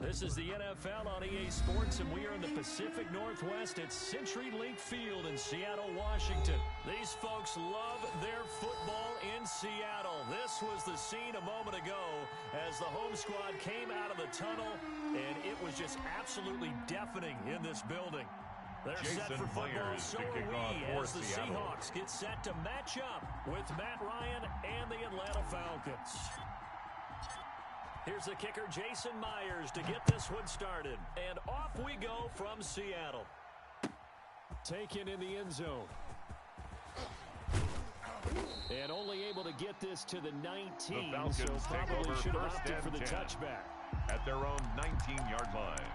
This is the NFL on EA Sports, and we are in the Pacific Northwest at CenturyLink Field in Seattle, Washington. These folks love their football in Seattle. This was the scene a moment ago as the home squad came out of the tunnel, and it was just absolutely deafening in this building. They're set for football, so are we, as the Seahawks get set to match up with Matt Ryan and the Atlanta Falcons. Here's the kicker, Jason Myers, to get this one started. And off we go from Seattle. Taken in the end zone. And only able to get this to the 19, so probably should have opted for the touchback. At their own 19-yard line.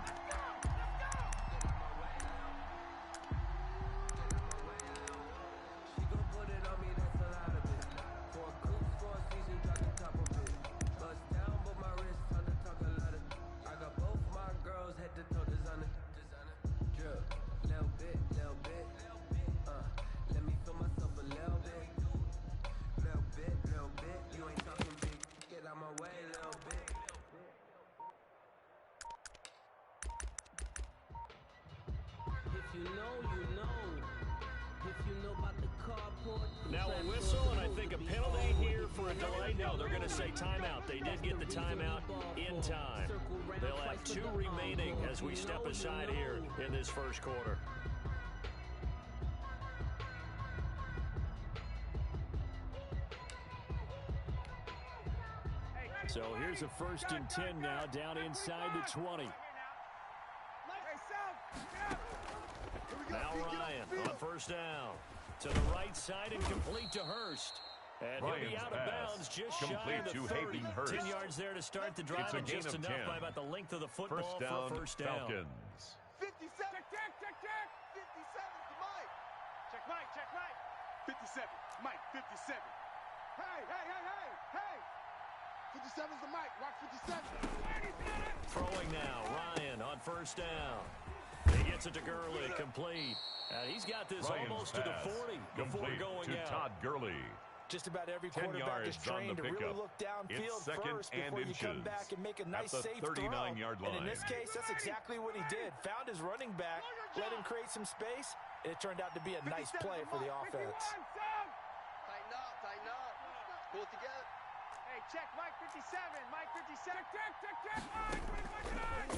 Now a whistle, and I think a penalty here for a delay. No, they're going to say timeout. They did get the timeout in time. They'll have 2 remaining as we step aside here in this first quarter. So here's a 1st and 10 now, down inside the 20. Now Ryan on 1st down. To the right side and complete to Hurst. And he'll be out of bounds just shy of the 30. 10 yards there to start the drive, and just enough by about the length of the football for first down. Falcons. 57. Check. 57 to Mike. Check Mike. 57. Mike, 57. Hey. 57's the Mike. Watch 57. Throwing now. Ryan on 1st down. He gets it to Gurley, complete. He's got this Ryan's almost to the 40 before going to out. Todd Gurley. Just about every quarterback is trained to really look downfield first before you come back and make a nice safe throw. 39-yard line. And in this case, that's exactly what he did. Found his running back, let him create some space, and it turned out to be a nice play for the offense. Tighten up. Pull it together. Hey, check Mike 57. Mike 57. Check.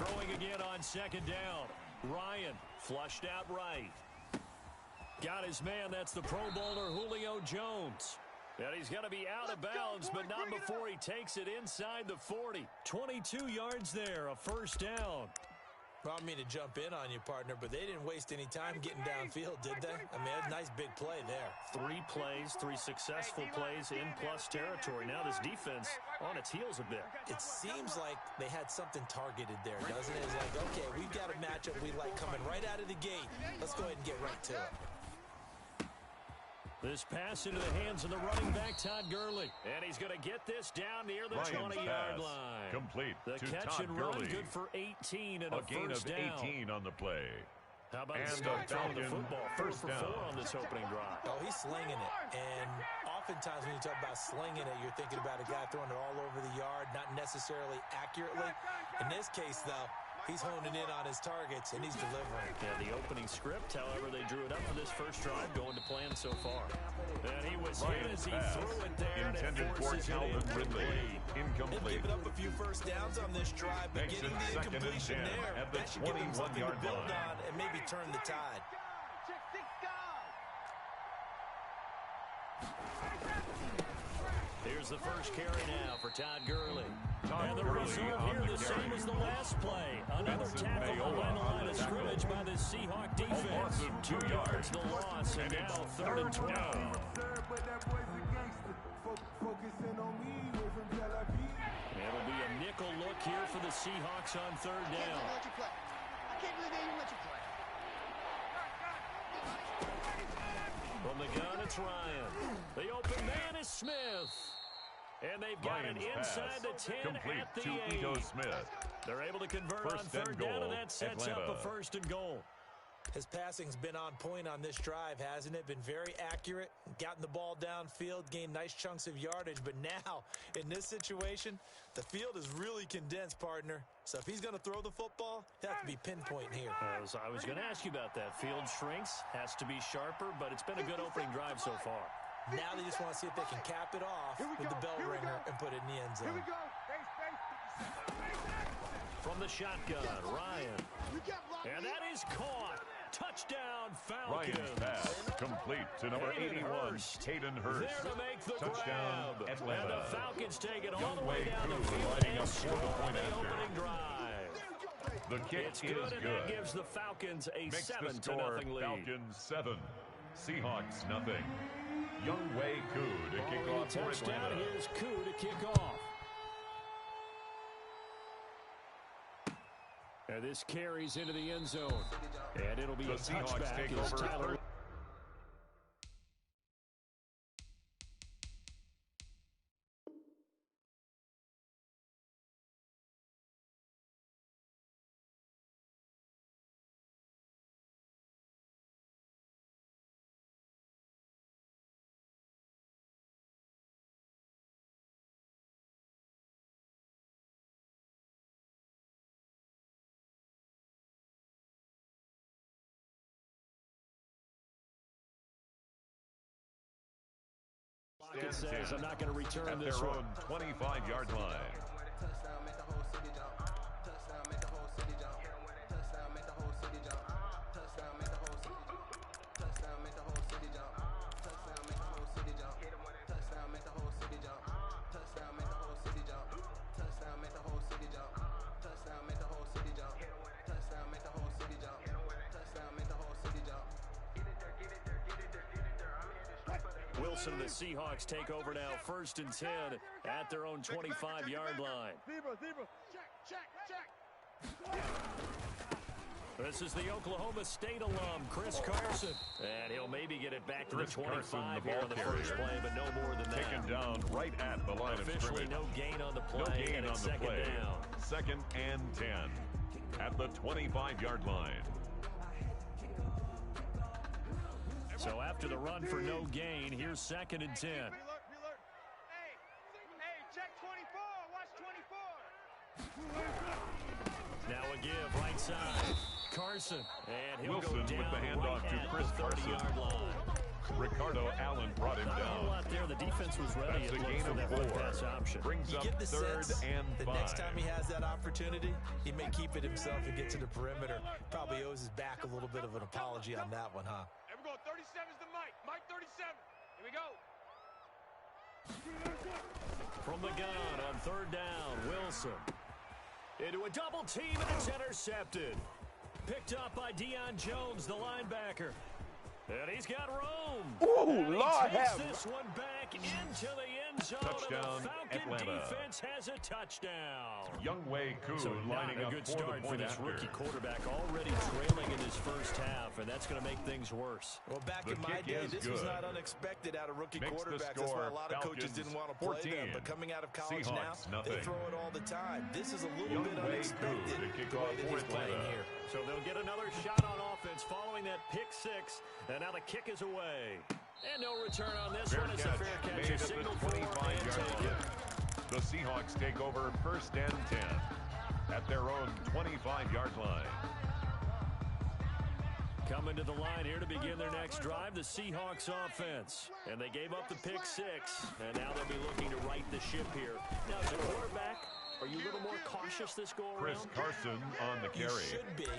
Throwing again on 2nd down. Ryan flushed out right. Got his man. That's the Pro Bowler Julio Jones. And he's going to be out of bounds, but not before he takes it inside the 40. 22 yards there, a 1st down. Well, I don't mean to jump in on you, partner, but they didn't waste any time getting downfield, did they? I mean, a nice big play there. 3 plays, 3 successful plays in plus territory. Now this defense on its heels a bit. It seems like they had something targeted there, doesn't it? It's like, okay, we've got a matchup we like coming right out of the gate. Let's go ahead and get right to it. This pass into the hands of the running back, Todd Gurley. And he's going to get this down near the 20-yard line. Complete the to catch Todd and run, Gurley. good for 18 and a gain first of down. 18 on the play. How about and the start on the football? 4 first for down. 4 on this opening drive. Oh, he's slinging it. And oftentimes when you talk about slinging it, you're thinking about a guy throwing it all over the yard, not necessarily accurately. In this case, though, he's honing in on his targets, and he's delivering. Yeah, the opening script, however, they drew it up for this first drive, going to plan so far. And he was hit as he threw it there, intended and it for forces it Calvin Ridley. They've Incomplete. given up a few first downs on this drive, but Makes getting it the 2nd and incompletion 10 there, at the that should give them something to 21-yard build line. on and maybe turn the tide. Check 6 guys. Here's the first carry now for Todd Gurley. Todd And the Gurley result on here the the same carry. as the last play. Another Vincent tackle Mayowa behind the on line the of tackle. scrimmage by the Seahawk defense. loss of 2 yards the loss, and And now it's 3rd and 12. It'll be a nickel look here for the Seahawks on 3rd down. I can't believe they even let you play. From the gun, it's Ryan. The open man is Smith. And they've got Ryan's it inside pass. the 10 Complete at the to 8. Ito Smith. They're able to convert First on and 3rd down, goal, and that sets Atlanta. up a 1st and goal. His passing's been on point on this drive, hasn't it? Been very accurate, gotten the ball downfield, gained nice chunks of yardage. But now, in this situation, the field is really condensed, partner. So if he's going to throw the football, he'll have to be pinpoint here. I was going to ask you about that. Field shrinks, has to be sharper, but it's been a good opening drive so far. Now they just want to see if they can cap it off with the bell ringer and put it in the end zone. Here we go. From the shotgun, Ryan. And that is caught. Touchdown, Falcons. Ryan's pass complete to number 81, Hayden Hurst. There to make the Touchdown, grab. Atlanta. And the Falcons take it all Young the way Wei down the Koo field lining and up for the score point the after. opening drive. The kick It's good, is and good. that gives the Falcons a Makes the 7-0 score lead. Falcons 7, Seahawks nothing. Young Wei Koo to kick Following off for touchdown, Atlanta. here's Koo to kick off. And this carries into the end zone. And it'll be The a Seahawks touchback take as over Tyler. It says, I'm not going to return at this their one. own 25-yard line. Wilson and the Seahawks take over now, 1st and 10 at their own 25-yard line. Zebra. Check. This is the Oklahoma State alum, Chris Carson. And he'll maybe get it back to the Chris Carson, 25 the here ball on the first carrier. play, but no more than that. Taken down right at the line of Officially scrimmage. no gain on the play, No gain and on it's the second play. down. 2nd and 10 at the 25-yard line. So after the run for no gain, here's 2nd and 10. Be alert. Hey, check 24. Watch 24. Now a give, right side. Carson. And he'll Wilson go with down the handoff right to at Chris the 30-yard line. Ricardo Allen brought him Not a whole down. lot there. The defense was ready. That's a It looked gain for of that 4. run pass option. Brings You up get the 3rd sense and the 5. next time he has that opportunity, he may keep it himself and get to the perimeter. Probably owes his back a little bit of an apology on that one, huh? Here we go. 37's the Mike. Mike 37. Here we go. From the gun on 3rd down, Wilson. Into a double team, and it's intercepted. Picked up by Deion Jones, the linebacker. And he's got room. Ooh, Lord He takes have this one back into the end zone. Touchdown, and the Falcon Atlanta. defense has a touchdown. Young Wei Koo So lining not a up good for start the for point this after. rookie quarterback, already trailing in his first half, and that's going to make things worse. Well, back The in my kick day, is this was good. not unexpected out of rookie Makes the quarterbacks. That's score why a lot of coaches Falcons didn't want to play 14. them. But coming out of college Seahawks, now, they nothing. throw it all the time. This is a little Young bit Wei unexpected, Koo to kick the way off that for he's playing Atlanta. here. So they'll get another shot on offense following that pick 6, and now the kick is away. And no return on this Fair one. It's a catch fair catch. made A at the signal for and 25-yard take line. it. The Seahawks take over 1st and 10 at their own 25-yard line. Coming to the line here to begin their next drive, the Seahawks offense. And they gave up the pick 6, and now they'll be looking to right the ship here. Now, as a quarterback, are you a little more cautious this go-around? Chris Carson on the You carry. should be,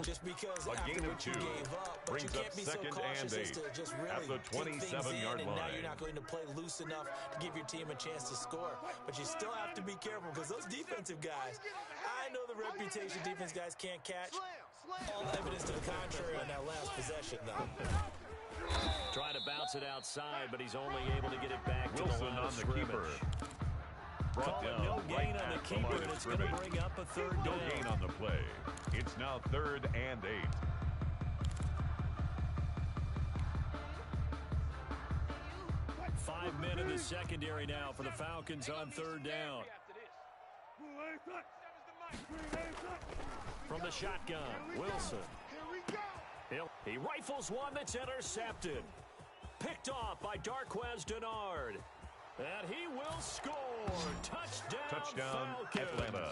just because A after gain of what you 2 gave up, but brings you up can't be so 2nd cautious and as 8 to just really at the take things 27-yard in, and now line. you're not going to play loose enough to give your team a chance to score. But you still have to be careful because those defensive guys, I know the reputation defense guys can't catch. All evidence to the contrary on that last possession, though. Trying to bounce it outside, but he's only able to get it back to the Wilson line on of the scrimmage. keeper. Brought Call it down no right gain on the at the keeper, line and of it's going to scrimmage. bring up a 3rd No down. gain on the play. It's now 3rd and 8. Five men in the secondary now for the Falcons on 3rd down. From the shotgun, Wilson. Here we go. He'll He rifles one that's intercepted. Picked off by Darquez Denard. And he will score. Touchdown Falcons. Atlanta.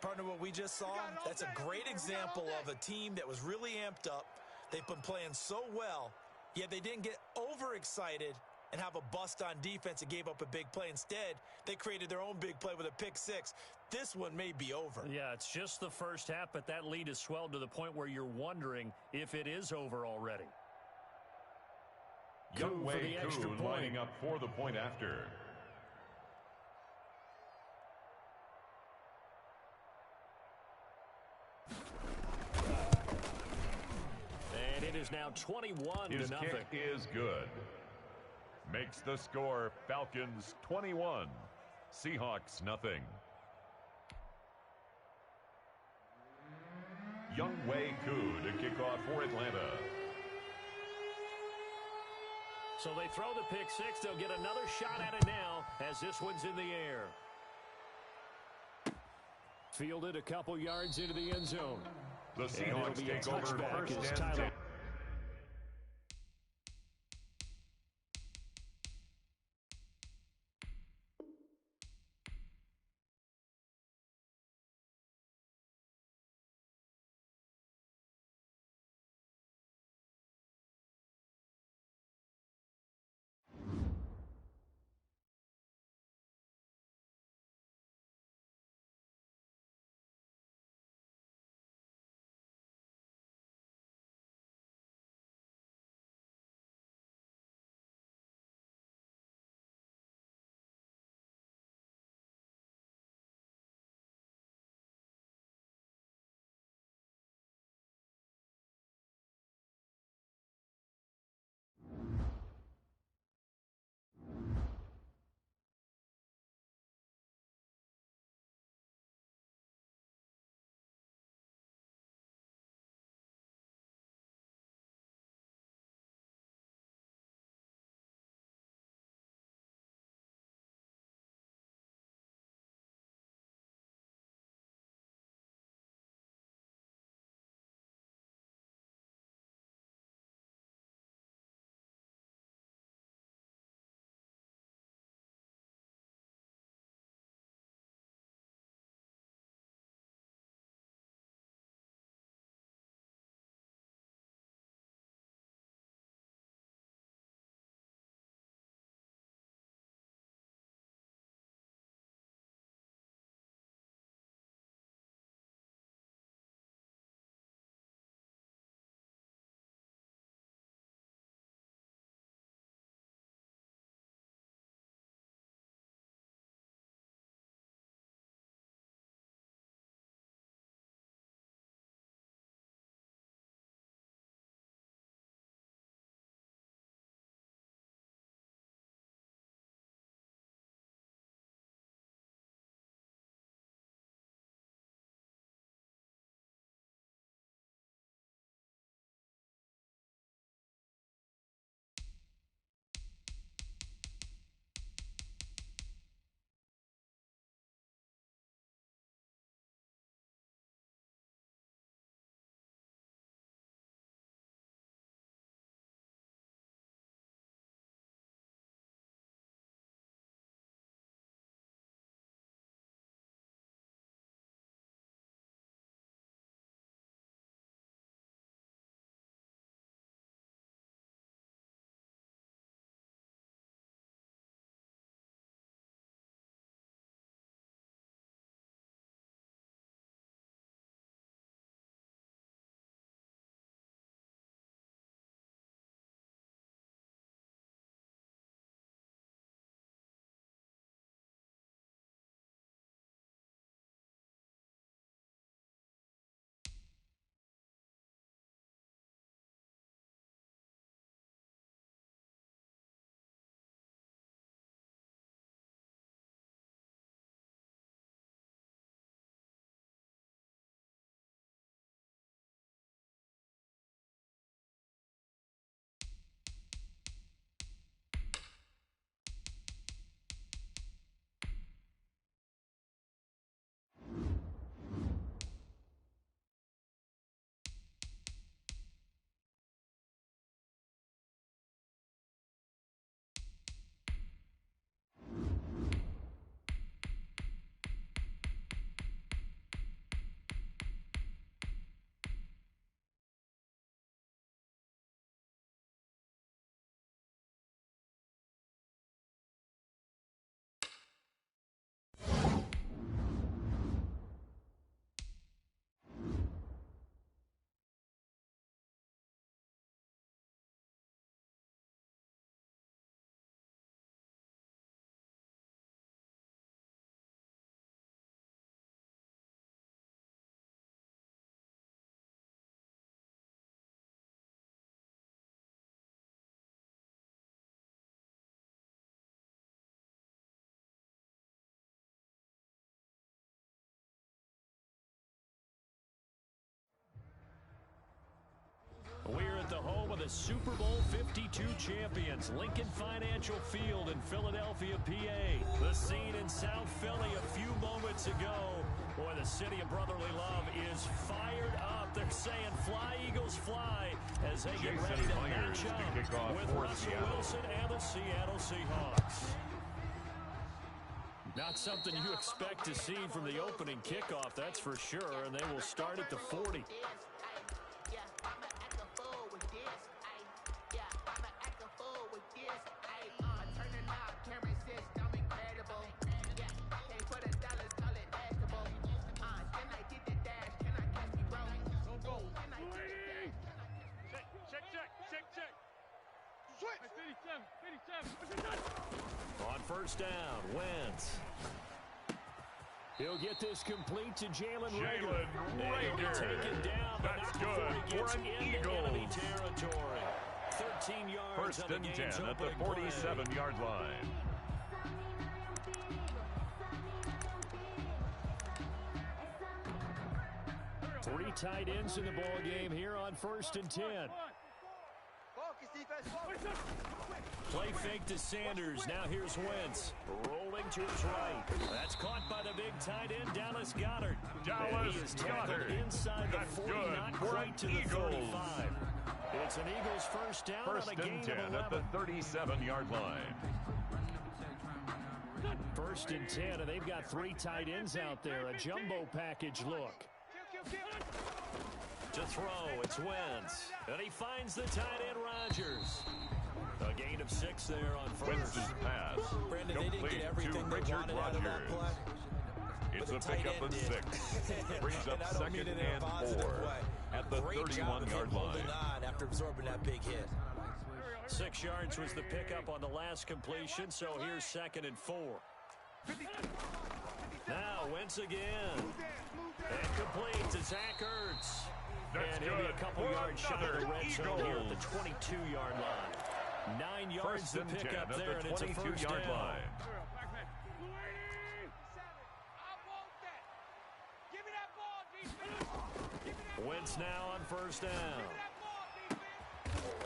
Partner, what we just saw, that's a great example of a team that was really amped up. They've been playing so well, yet they didn't get overexcited and have a bust on defense and gave up a big play. Instead, they created their own big play with a pick six. This one may be over. Yeah, it's just the first half, but that lead has swelled to the point where you're wondering if it is over already. Young Wei Koo lining up for the point after. And it is now 21 His to nothing. kick is good. Makes the score Falcons 21, Seahawks nothing. Young Wei Koo to kick off for Atlanta. So they throw the pick six. They'll get another shot at it now as this one's in the air. Fielded a couple yards into the end zone. The Seahawks take over first and 10. the Super Bowl 52 champions, Lincoln Financial Field in Philadelphia, PA. The scene in South Philly a few moments ago. Boy, the city of brotherly love is fired up. They're saying, fly, Eagles, fly, as they get ready to match up with Russell Wilson and the Seattle Seahawks. Not something you expect to see from the opening kickoff, that's for sure, and they will start at the 40. On first down, Wentz. He'll get this complete to Jalen Reagor. He'll be taken down, but not before he gets into enemy territory. 13 yards First on the and game's 10 at the opening 47-yard line. Three tight ends in the ball game here on first and 10. Focus, defense. Play fake to Sanders. Now here's Wentz. Rolling to his right. That's caught by the big tight end, Dallas Goedert. Dallas he is tackled Goedert. Inside the 40, not quite to the 35. It's an Eagles first down First on a gain and 10 of 11. at the 37-yard line. First and 10, and they've got three tight ends out there. A jumbo package look. To throw, it's Wentz. And he finds the tight end, Rodgers. A gain of 6 there on first. Wentz's pass. Brandon, they didn't get everything they Richard wanted out of that play. It's a pickup of 6. Brings up second and 4 at the 31-yard line. After absorbing that big hit. 6 yards was the pickup on the last completion, so here's second and 4. Now Wentz again. And complete to Zach Ertz. And he'll be a couple yards shy of the red zone here at the 22-yard line. 9 yards to pick up there, and it's a first down. Line. Wentz now on first down.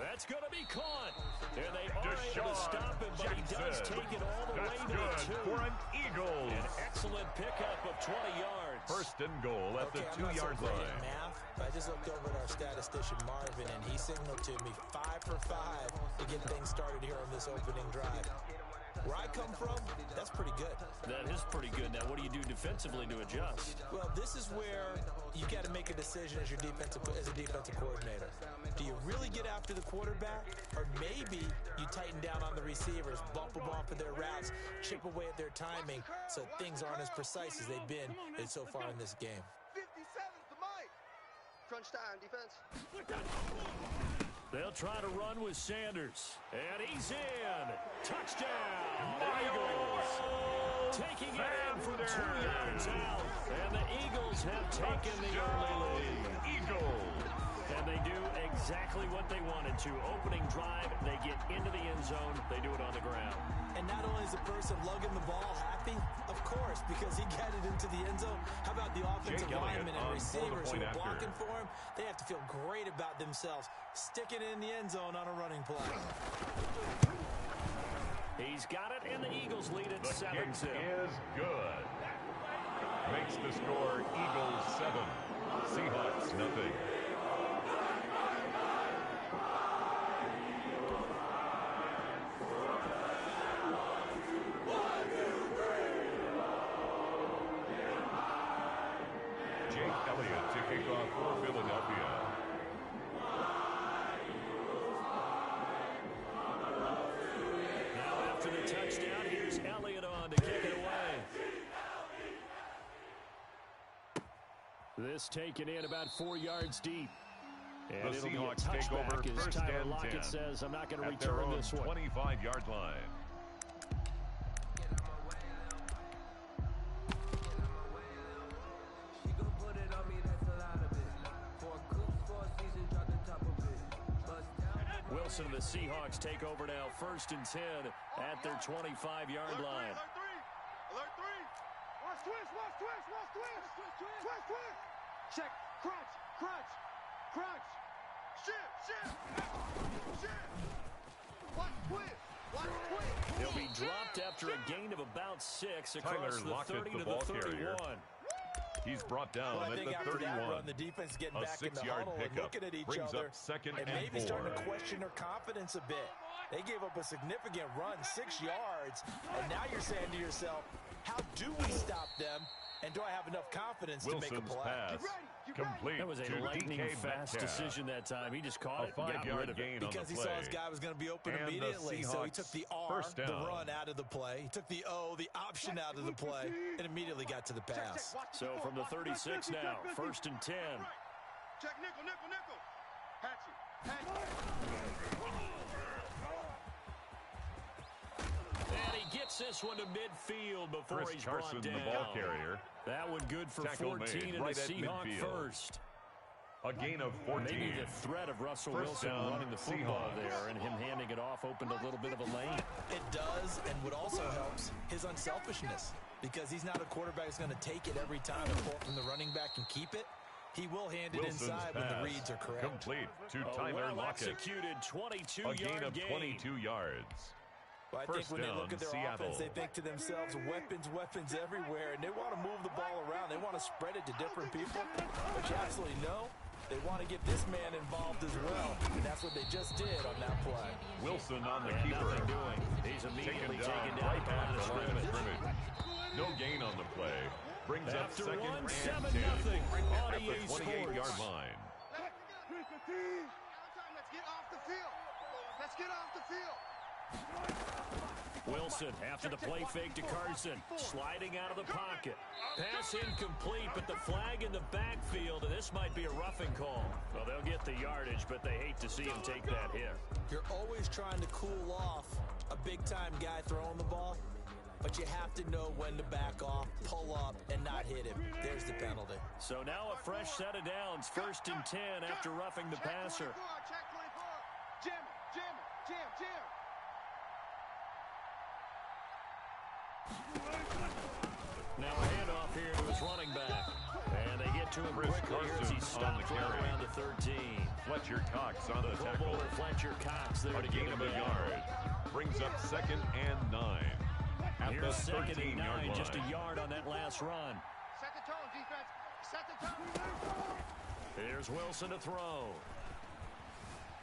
That's going to be caught. And they are able to stop him, but he does take it all the way to the 2. For an Eagles. An excellent pickup of 20 yards. First and goal at the 2-yard line. Math, but I just looked over at our statistician, Marvin, and he signaled to me 5 for 5 to get things started here on this opening drive. Where I come from, that's pretty good. That is pretty good. Now, what do you do defensively to adjust? Well, this is where you got to make a decision as a defensive coordinator. Do you really get after the quarterback, or maybe you tighten down on the receivers, bump them off of their routes, chip away at their timing, so things aren't as precise as they've been so far in this game. 57's the mic. Crunch time, defense. They'll try to run with Sanders. And he's in. Touchdown, Eagles. Taking it in from 2 yards out. And the Eagles have taken the early lead. Eagles. And they do exactly what they wanted to. Opening drive, they get into the end zone. They do it on the ground. And not only is the person lugging the ball happy, of course, because he got it into the end zone. How about the offensive linemen and receivers who are blocking for him? They have to feel great about themselves, sticking it in the end zone on a running play. He's got it, and the Eagles lead at 7-2. The kick is good. Makes the score Eagles 7, Seahawks nothing. To kick off for Philadelphia. Now after the touchdown, here's Elliott on to kick it away. This taken in about 4 yards deep. And the it'll Seahawks be a take over touchback as first Tyler and Lockett 10 says, I'm not going to at their return own this one. 25-yard line. Wilson and the Seahawks take over now, first and 10 at their 25-yard line. Alert 3. Watch twist, watch twist, watch twist. Twist, twist. Check, crunch, crunch, crunch. He'll be dropped after a gain of about 6 across the 30 to the 31. He's brought down at the 31. The defense getting a back in the 6-yard huddle and pickup looking at each brings other up second and and maybe 4. starting to question their confidence a bit. They gave up a significant run, 6 yards, and now you're saying to yourself, how do we stop them? And do I have enough confidence to make a Wilson's play? pass complete That was a to lightning DK fast Metcalf. decision that time. He just caught it and got rid of gain it. on Because the he play. saw his guy was going to be open And the immediately. So he took the R, first the down. run out of the play. He took the O, the option out of the play, and immediately got to the pass. So from the 36 now, 1st and 10. Check nickel, nickel, nickel. Hatchet. And he gets this one to midfield before Chris he's Carson, brought down. the ball carrier. That one good for Tackle 14 made and right the at Seahawk midfield. first. A gain of 14. Maybe the threat of Russell First Wilson down, running the football Seahawks. there and him handing it off opened a little bit of a lane. It does, and what also helps, his unselfishness. Because he's not a quarterback who's going to take it every time and pull it from the running back and keep it. He will hand it Wilson's inside when the reads are correct. Complete to A Tyler Lockett. well-executed A 22-yard gain of 22 yards. Well, I think First when they down, look at their Seattle. offense, they think to themselves, weapons, weapons everywhere, and they want to move the ball around. They want to spread it to different people. But you absolutely know they want to get this man involved as well, and that's what they just did on that play. Wilson on the And keeper. nothing doing. He's immediately taken down right at the line at of the line of scrimmage. scrimmage. No gain on the play. Brings up After second one, and 7-0 10 on at EA the 28-yard Sports. line. Let's get off the field. Let's get off the field. Wilson after the play fake to Carson, sliding out of the pocket. Pass incomplete, but the flag in the backfield, and this might be a roughing call. Well, they'll get the yardage, but they hate to see him take that hit. You're always trying to cool off a big-time guy throwing the ball, but you have to know when to back off, pull up, and not hit him. There's the penalty. So now a fresh set of downs, 1st and 10 after roughing the passer. Check 24. Jam it, jam it, jam, jam. Now a handoff here to his running back. And they get to him Chris quickly here as he Carson on the stopped right carry. around the 13. Fletcher Cox on the Pro tackle. Bowler Fletcher Cox there A to gain get of him a down. yard. Brings up second and 9 at Here's the 2nd and 13-yard 9, line. just a yard on that last run. Set the tone, defense. Set the tone. Here's Wilson to throw.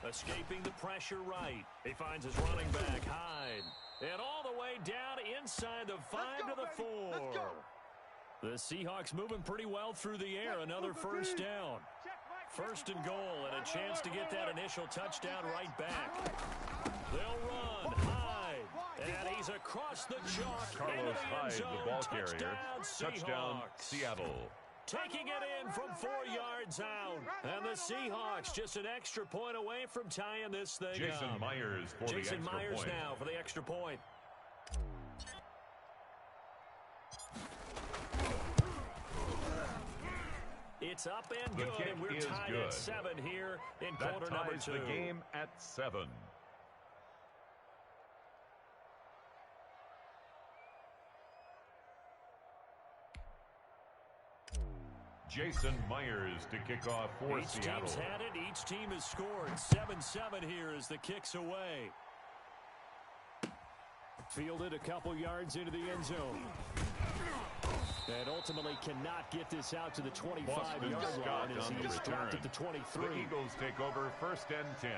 Escaping the pressure right. He finds his running back, Hyde. And all the way down inside the 5 to the 4. The Seahawks moving pretty well through the air. Another first down. 1st and goal, and a chance to get that initial touchdown right back. They'll run. Hyde. And he's across the chalk. into Carlos the end Hyde, zone. the ball carrier. Touchdown, Seahawks. Seattle. Taking it in from 4 yards out. And the Seahawks just an extra point away from tying this thing Jason up. Myers for the Jason extra Myers point. now for the extra point. It's up and The good, kick and we're is tied good. at 7 here in That quarter number ties 2. the game at 7. Jason Myers to kick off for Each Seattle. team's had it. Each team has scored. 7-7 here as the kick's away. Fielded a couple yards into the end zone. And ultimately cannot get this out to the 25-yard Scott line as on he the is dropped return. at the 23. The Eagles take over 1st and 10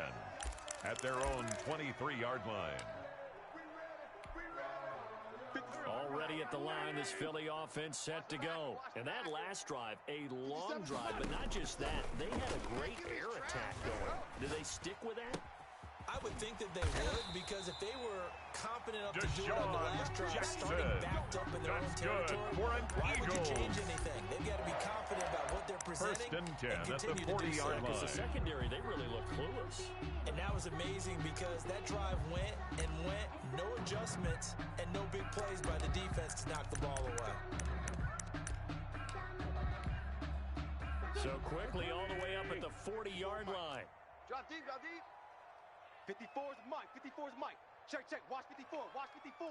at their own 23-yard line. Already at the line, this Philly offense set to go. And that last drive, a long drive, but not just that. They had a great air attack going. Do they stick with that? I would think that they would, because if they were confident enough to do it on the last drive, starting backed up in their own territory, why would you change anything? They've got to be confident about what they're presenting 1st and 10 at the continue to do so. 40-yard Because the line. secondary, they really look clueless. And that was amazing because that drive went and went, no adjustments, and no big plays by the defense to knock the ball away. So quickly all the way up at the 40-yard line. Drop deep, drop deep. 54's Mike, 54's Mike. Check, check, watch 54, watch 54.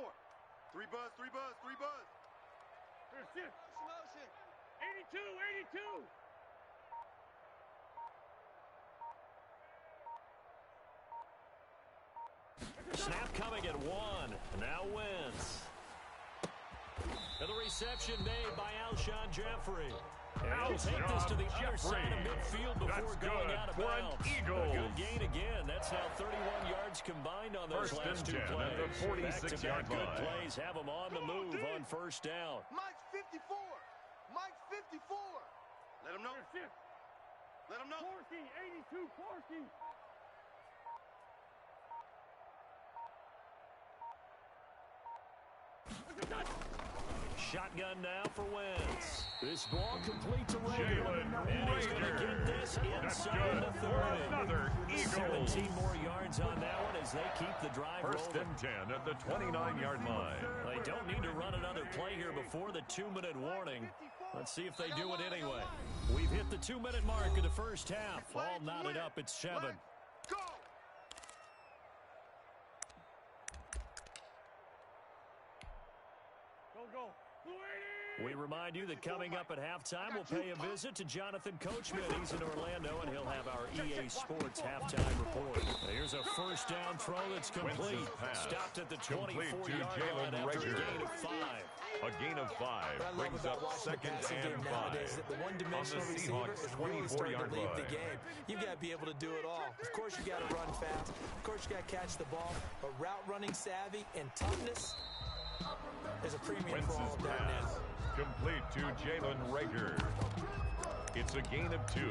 3 buzz, 3 buzz, 3 buzz. Motion. 82, 82. Snap coming at 1. Now Wentz. And the reception made by Alshon Jeffrey. And he'll take this to the other side of midfield before going out of bounds. A good gain again. That's now 31 yards combined on those last 2 plays. Back-to-back good plays have them on the move on first down. Mike's 54. Mike's 54. Let him know. Let him know. Corky, 82, Corky. Shotgun now for Wentz. This ball complete to Rager. And he's going to get this inside the 30. 17 more yards on that one as they keep the drive rolling. First and 10 at the 29-yard line. They don't need to run another play here before the 2-minute warning. Let's see if they do it anyway. We've hit the 2-minute mark of the first half. All knotted up at 7. Go! Go. We remind you that coming up at halftime, we'll pay a visit to Jonathan Coachman. He's in Orlando, and he'll have our EA Sports halftime report. Here's a first down throw that's complete. Stopped at the 24-yard line after a gain of 5. A gain of 5 brings up second and 5 the one-dimensional on the receiver Seahawks' is really starting to 24-yard lead line. the game. You've got to be able to do it all. Of course, you got to run fast. Of course, you got to catch the ball. But route running savvy and toughness, there's a premium for all of that now. Complete to Jalen Rager. It's a gain of 2.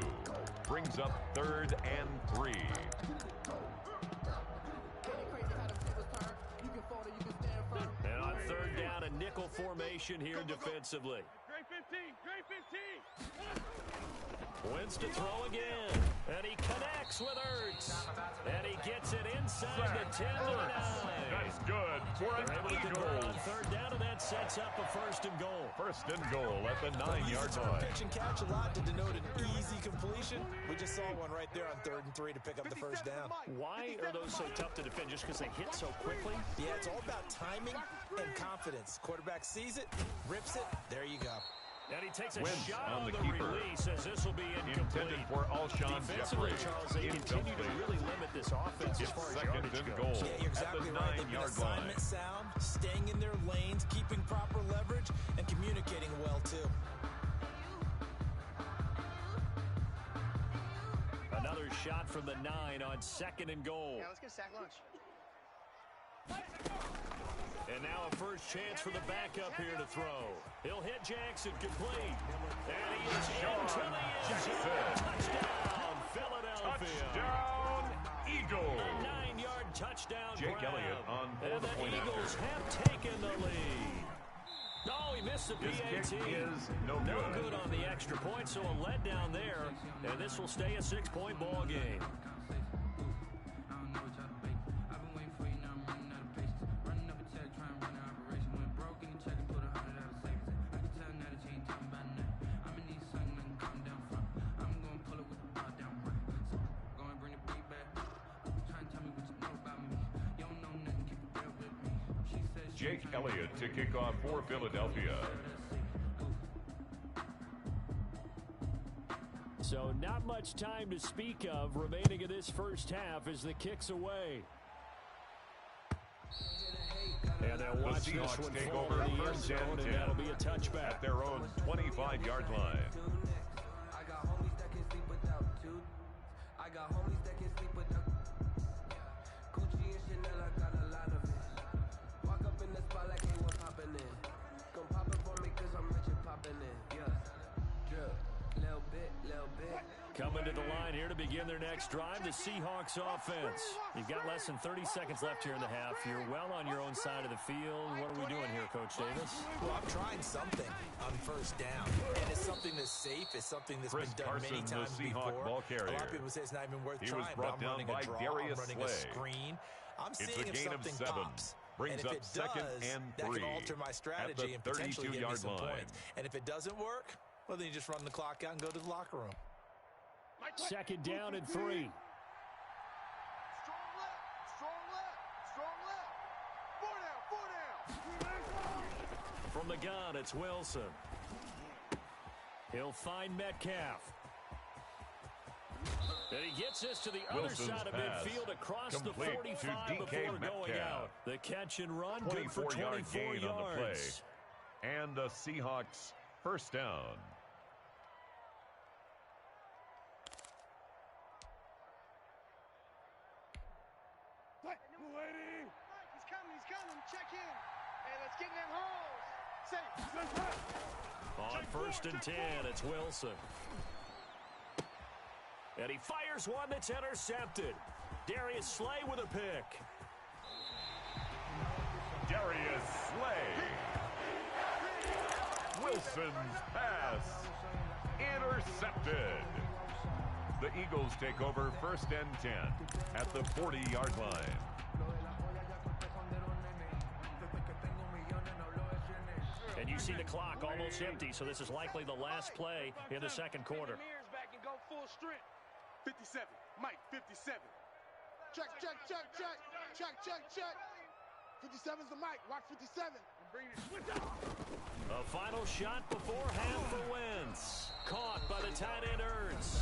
Brings up 3rd and 3. And on 3rd down, a nickel formation here defensively. Great 15. Wentz to throw again. And he connects with Ertz. And he gets it inside the 10 to the 9. That's good for an They're able to convert Eagles. on 3rd down, and that sets up a 1st and goal. 1st and goal at the 9-yard Term line. pitch and catch a lot to denote an easy completion. We just saw one right there on 3rd and 3 to pick up the 1st down. Why are those so tough to defend? Just because they hit so quickly? Yeah, it's all about timing and confidence. Quarterback sees it, rips it, there you go. And he takes a Wentz shot on on the the keeper. release as this will be incomplete. Intended for Alshon Defensively, Jeffrey. Charles, they continue to really limit this offense as It's far as 2nd yardage and goes. goal Yeah, you're exactly at the right. They've been 9-yard line. assignment sound, staying in their lanes, keeping proper leverage, and communicating well, too. Another shot from the 9 on 2nd and goal. Yeah, let's get sack lunch. And now a first chance for the backup here to throw. He'll hit Jackson complete. And he is into the end zone. Touchdown, Philadelphia. Touchdown, Eagles. A 9-yard touchdown. Jake grab. Elliott on for And the the point Eagles after. have taken the lead. No, he missed the His PAT. kick is no No good. good on the extra point, so a letdown there. And this will stay a 6-point ball game. Jake Elliott to kick off for Philadelphia. So not much time to speak of remaining in this first half as the kick's away. And they'll watch The this Seahawks one take fall over in the end 1st zone, and and 10 that'll be a touchback. at their own 25-yard line. I got homies that can sleep without two. I got homies that can sleep without Gucci and Chanel, I got a lot of it. Walk up in the spot like hey, what's poppin' in? Come pop it for me cause I'm rich and poppin' in. Yeah. Drip. Little bit. Coming to the line here to begin their next drive, the Seahawks offense. You've got less than 30 seconds left here in the half. You're well on your own side of the field. What are we doing here, Coach Davis? Well, I'm trying something on 1st down. And it's something that's safe. It's something that's Chris been done Carson, many the times Seahawk before. ball carrier. A lot of people say it's not even worth He trying, was but brought I'm down running by a draw, Darius I'm running a Slay. screen. I'm It's seeing a if gain of something 7. pops. Brings And if up it 2nd does, and that 3 can alter my strategy and at the potentially give me 32-yard some line. points. And if it doesn't work, well, then you just run the clock out and go to the locker room. 2nd down and 3. Strong left. Strong left. 4 down. From the gun, it's Wilson. He'll find Metcalf. And he gets this to the Wilson's other side of pass, midfield across the complete 45 to DK before going Metcalf. out. The catch and run, good for 24-yard 24 gain yards. on the play. And the Seahawks first down. He's coming. Check in. Hey, let's get in them holes. Safe. On first and 10, it's Wilson. And he fires one that's intercepted. Darius Slay with a pick. Darius Slay. Wilson's pass. Intercepted. The Eagles take over first and 10 at the 40-yard line. And you see the clock almost empty, so this is likely the last play in the second quarter. Back and go full strength. 57. Mike, 57. Check. 57's the mic. Watch 57. Bring it. A final shot before half for Wentz. Caught by the tight end Ertz.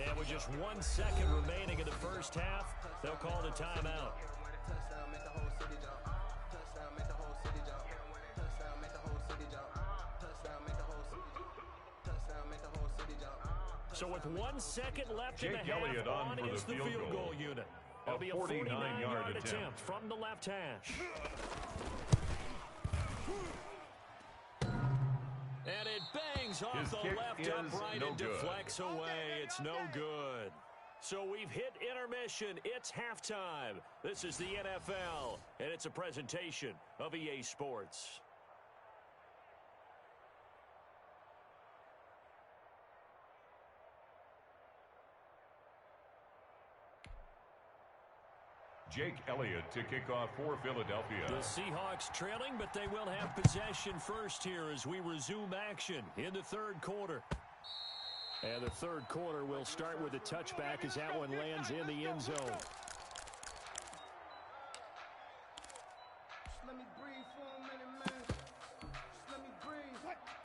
And with just 1 second remaining in the first half, they'll call the timeout. So with 1 second left in the half, Elliott on is the field goal unit. It'll be a 49-yard attempt from the left hash. And it bangs off His the kick left is upright no and good. deflects away. It's no good. So we've hit intermission. It's halftime. This is the NFL, and it's a presentation of EA Sports. Jake Elliott to kick off for Philadelphia. The Seahawks trailing, but they will have possession first here as we resume action in the third quarter. And the third quarter will start with a touchback as that one lands in the end zone.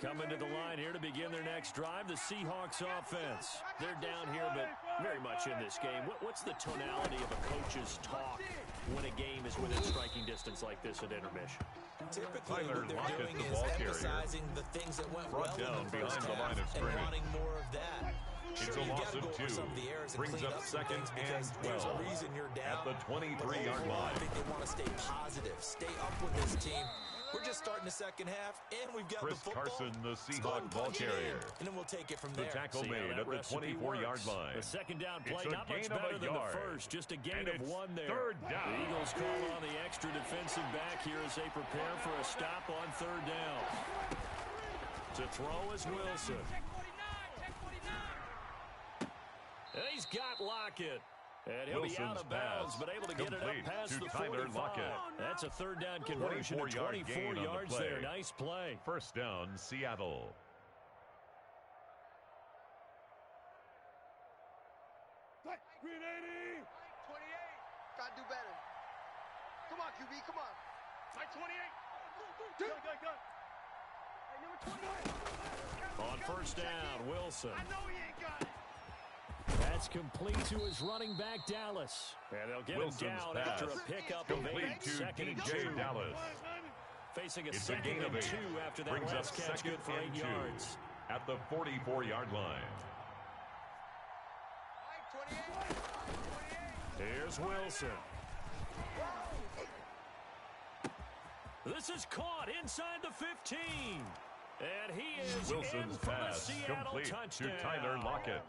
Coming to the line here to begin their next drive, the Seahawks offense. They're down here, but very much in this game. What's the tonality of a coach's talk when a game is within striking distance like this at intermission? Typically, Tyler what they're Lockett, doing the is ball carrier. emphasizing the things that went Brought well down in the first behind the half line of and scrimmage. wanting more of that. It's Sure, a you loss got to of go over 2. some of the errors and Brings clean up up some second things and because there's a 12 reason you're down. at the 23-yard I line. think they want to stay positive, stay up with this team. We're just starting the second half, and we've got Chris the football. Carson, the Let's go Seahawk ahead and ball punch it in, carrier. and then we'll take it from The there. tackle See how made that at the recipe 24-yard works. line. The second down play, It's a not much gain of better a than the yard. first. Just a gain And of it's 1 there. third down. The Eagles call on the extra defensive back here as they prepare for a stop on third down. To throw is Wilson. And he's got Lockett. And he'll be out of bounds, but able to get it up complete past to the Tyler 45. Lockett. That's a third down conversion to 24-yard 24 gain on the yards play. there. Nice play. First down, Seattle. Green 80. 28. Gotta do better. Come on, QB, come on. Mike 28. Go. Hey, number 29. On first down, Wilson. I know he ain't got it. That's complete to his running back, Dallas. And they'll get Wilson's him down pass. after a pickup of Complete 8, to second and DJ 2. Dallas. Facing a It's a second gain of and 8. 2 after that Brings up last catch, second good for and 8 2 yards. at the 44-yard line. Mike 28. Here's Wilson. This is caught inside the 15. And he is in Wilson's for the pass Seattle complete touchdown. to Tyler Lockett.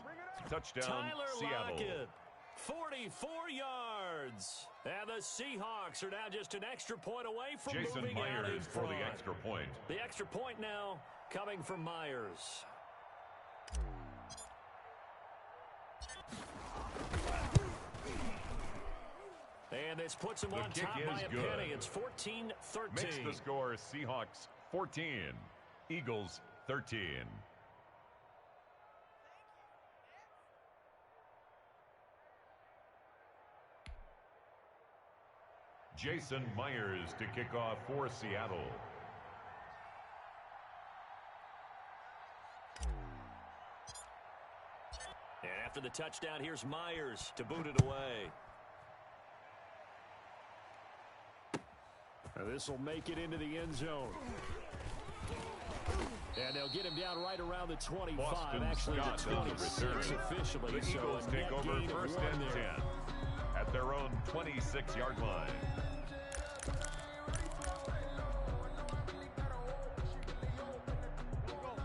Touchdown, Tyler Seattle. Lockett, 44 yards. And the Seahawks are now just an extra point away from Jason moving out in Myers for front. the extra point. The extra point now coming from Myers. And this puts him The on kick top is by a good. penny. It's 14-13. Makes the score Seahawks 14, Eagles 13. Jason Myers to kick off for Seattle. And after the touchdown, here's Myers to boot it away. This will make it into the end zone. And they'll get him down right around the 25. Boston Actually, Scott the 26 officially. The Eagles take over first and 10 at their own 26-yard line.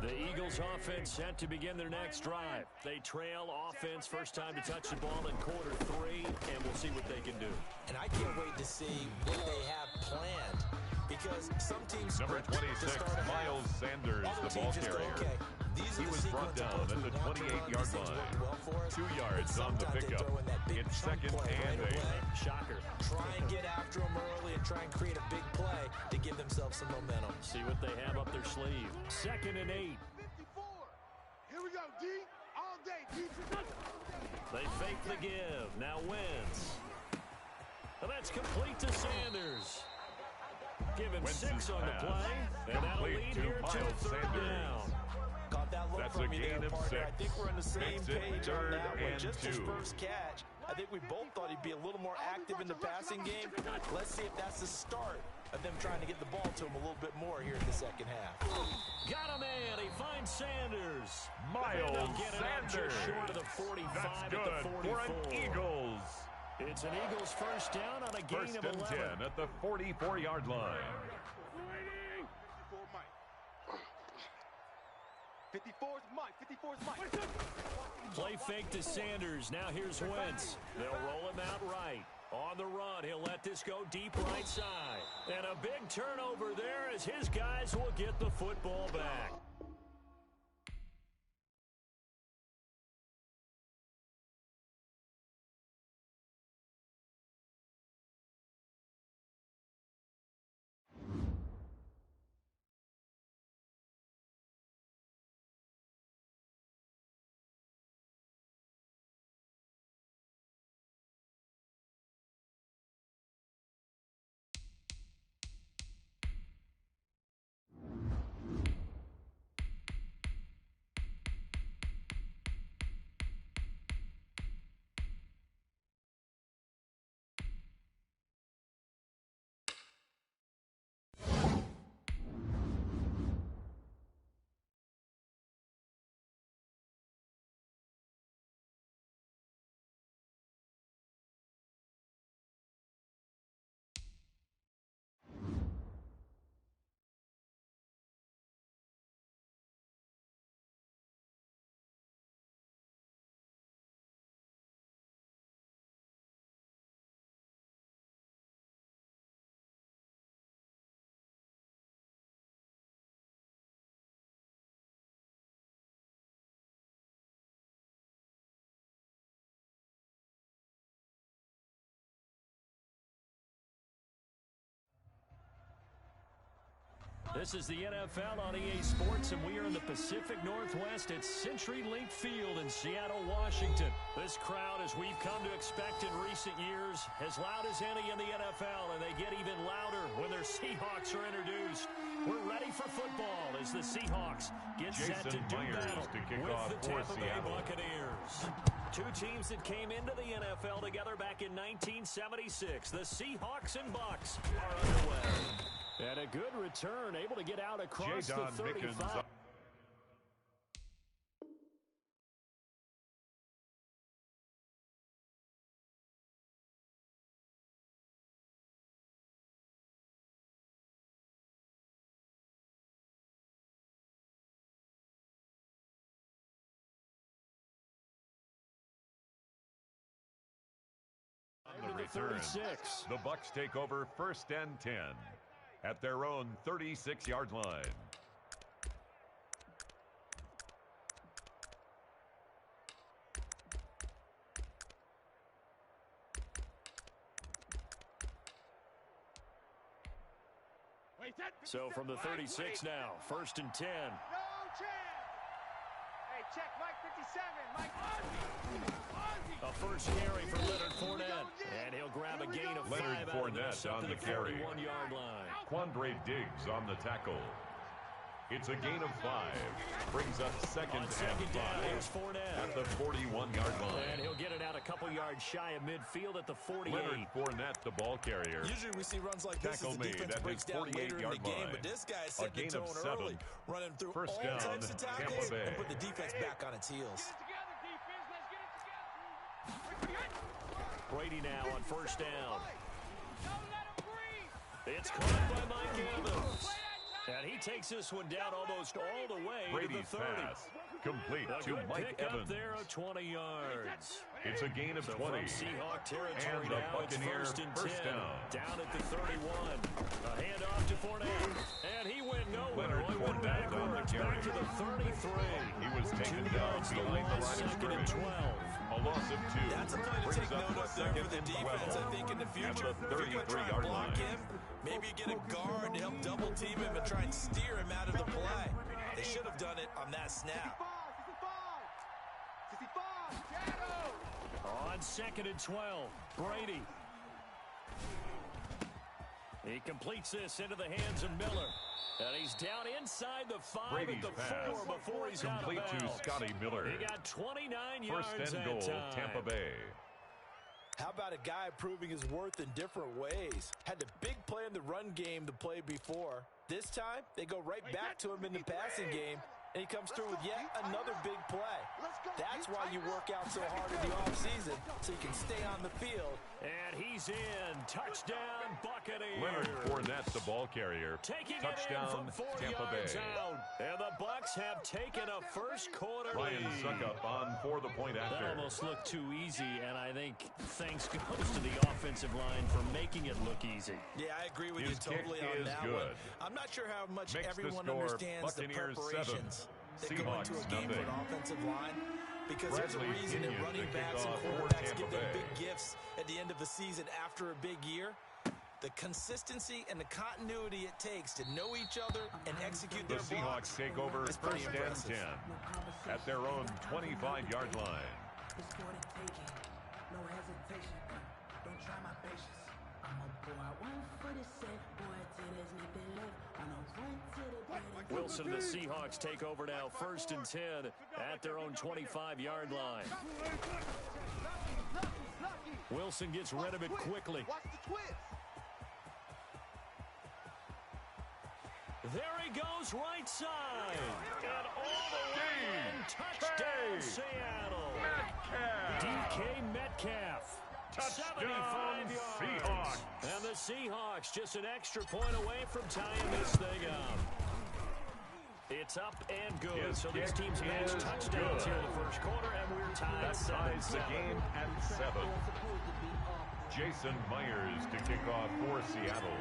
The Eagles offense set to begin their next drive. They trail offense, first time to touch the ball in quarter 3, and we'll see what they can do. And I can't wait to see what they have planned, because some teams... Number 26, Miles Sanders, the ball carrier. He was brought down at the 28-yard line. 2 yards on the pickup. It's second and 8. Shocker. Try and get after them early and try and create a big play to give themselves some momentum. See what they have up their sleeve. Second and 8. 54. Here we go, D. All day, D. They fake the give. Now Wentz. And that's complete to Sanders. Give him 6 on the play. And that'll lead here to a third down. Got that look from you there, partner. I think we're on the same page on that one. Just his first catch. I think we both thought he'd be a little more active in the passing game. Let's see if that's the start of them trying to get the ball to him a little bit more here in the second half. Got him in. He finds Sanders. Miles Just Sanders. short of the 45 That's at good the 44. for an Eagles. It's an Eagles first down on a gain First of and 11. 10 at the 44-yard line. 54's Mike. 54's Mike. Play fake to Sanders. Now here's Wentz. They'll roll him out right. On the run, he'll let this go deep right side. And a big turnover there as his guys will get the football back. This is the NFL on EA Sports, and we are in the Pacific Northwest at CenturyLink Field in Seattle, Washington. This crowd, as we've come to expect in recent years, as loud as any in the NFL, and they get even louder when their Seahawks are introduced. We're ready for football as the Seahawks get set to do battle with the Tampa Bay Buccaneers. Two teams that came into the NFL together back in 1976. The Seahawks and Bucs are underway. And a good return, able to get out across the 35. On the return, the Bucs take over first and 10 at their own 36-yard line. So from the 36 now, first and 10. No chance. Hey, check Mike 57. Mike A first carry for Leonard Fournette. And he'll grab a gain of 5 Leonard out of this Fournette up on to the carry. 41-yard line. Quandre Diggs on the tackle. It's a gain of 5. Brings up second and 5 here's Fournette at the 41-yard line. And he'll get it out a couple yards shy of midfield at the 48. Leonard Fournette, the ball carrier. Usually we see runs like this as the defense breaks down later in the game, but this guy is setting the tone early, running through First all down, types of tackles Tampa Bay. and put the defense back on its heels. Brady now on first down. It's caught by Mike Evans. And he takes this one down almost all the way Brady's to the 30. pass complete to Mike Up Evans. there of 20 yards. It's a gain of So 20. from Seahawk territory And the now, it's Buccaneer first and 10. first down. Down at the 31. A handoff to Fournette. And he went nowhere. Leonard He went Fournette on the backwards, back carry. to the 33. He was taken 2 down yards behind the line of second and scrimmage. 12. A loss of 2. That's a play to Brings take up note of there for the second and defense, 12 I think, in the future. at the If you're going to try and 33-yard block line. him, maybe you get a guard to help double team him and try and steer him out of the play. They should have done it on that snap. 65, On second and 12, Brady. He completes this into the hands of Miller. And he's down inside the 5 Brady's at the pass 4 before he's out of complete to bounds. Scotty Miller. He got 29 yards First and that goal, time. Tampa Bay. How about a guy proving his worth in different ways? Had the big play in the run game the play before. This time, they go right back to him in the passing game, and he comes through with yet another big play. That's why you work out so hard in the offseason, so you can stay on the field. And he's in. Touchdown, Buccaneers. Leonard Fournette, the ball carrier. Taking Touchdown, it in from 4 Tampa yards Bay. out. And the Bucs have taken a first quarter Ryan lead. Suckup on for the point That after. almost looked too easy, and I think thanks goes to the offensive line for making it look easy. Yeah, I agree with His you totally kick on is that good. one. I'm not sure how much Makes the everyone score understands the Buccaneers preparations 7, that go into a Seahawks game for an nothing. offensive line. Because there's a Bradley reason that Pinion, running the backs and kickoff for quarterbacks Tampa give them Bay. big gifts at the end of the season after a big year. The consistency and the continuity it takes to know each other and execute The their blocks. Seahawks take over It's pretty first and impressive. 10 at their own 25-yard line. It's for the taking. No hesitation. Don't try my patience. I'm a boy. 1 foot is set. Boy, to this nothing left. On a run to the bread. Wilson and the Seahawks take over now, first and 10 at their own 25-yard line. Wilson gets rid of it quickly. Watch the twist. There he goes, right side. And all the way in. Touchdown, Seattle. DK Metcalf. Touchdown, 75 yards. Seahawks. And the Seahawks just an extra point away from tying this thing up. It's up and good. His So these kick teams managed is touchdowns good. here in the first quarter, and we're tied That ties the 7-7. game at 7. Jason Myers to kick off for Seattle.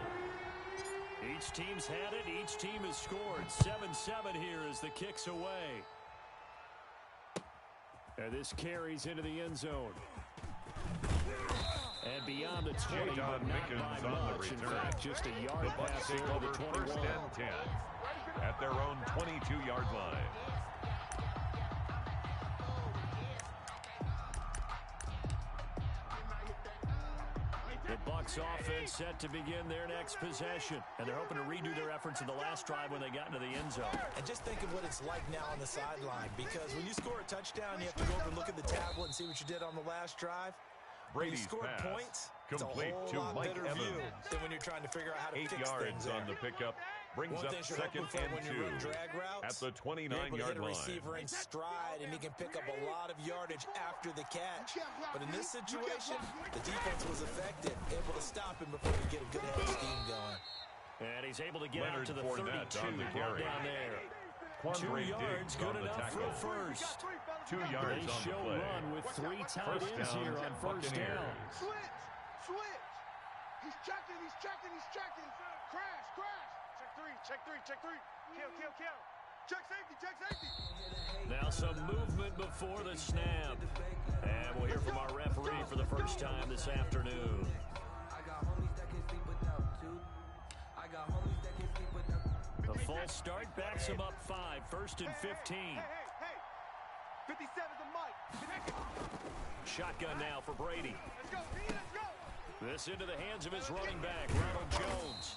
Each team's had it. Each team has scored. 7-7 here as the kick's away. And this carries into the end zone. And beyond the 20, J. Don but not Mickens by on the much. In return. fact, just a yard The Bucs pass take over over the first 21. and 10 at their own 22-yard line. The Bucs offense set to begin their next possession. And they're hoping to redo their efforts in the last drive when they got into the end zone. And just think of what it's like now on the sideline, because when you score a touchdown, you have to go over and look at the tablet and see what you did on the last drive. When you Brady's score pass points, it's a complete whole to lot Mike better view Evans. than when you're trying to figure out how to 8 fix yards things on there. the pickup. Brings One up thing you're second hoping for and when you 2 run drag routes, at the you're able to hit 29-yard a line. receiver in stride, and he can pick up a lot of yardage after the catch. But in this situation, the defense was effective, able to stop him before he get a good head of steam going. And he's able to get Leonard out to the Fournette 32, on the right carry. down there. 2 Quandre yards, Diggs good on the enough for tackle. a first. 2 yards They on show the play. run with 3 tight First ends down, here on first down. Buccaneers. Switch. He's checking. He's checking. Crash. Check three. Kill. Check safety. Now some movement before the snap. And we'll hear from our referee for the first time this afternoon. I got homies that can sleep without two. I got homies that can sleep without. The false start backs him up 5, first and 15. Hey. 57's a mic. Shotgun now for Brady. Let's go. This into the hands of his running back, Ronald Jones.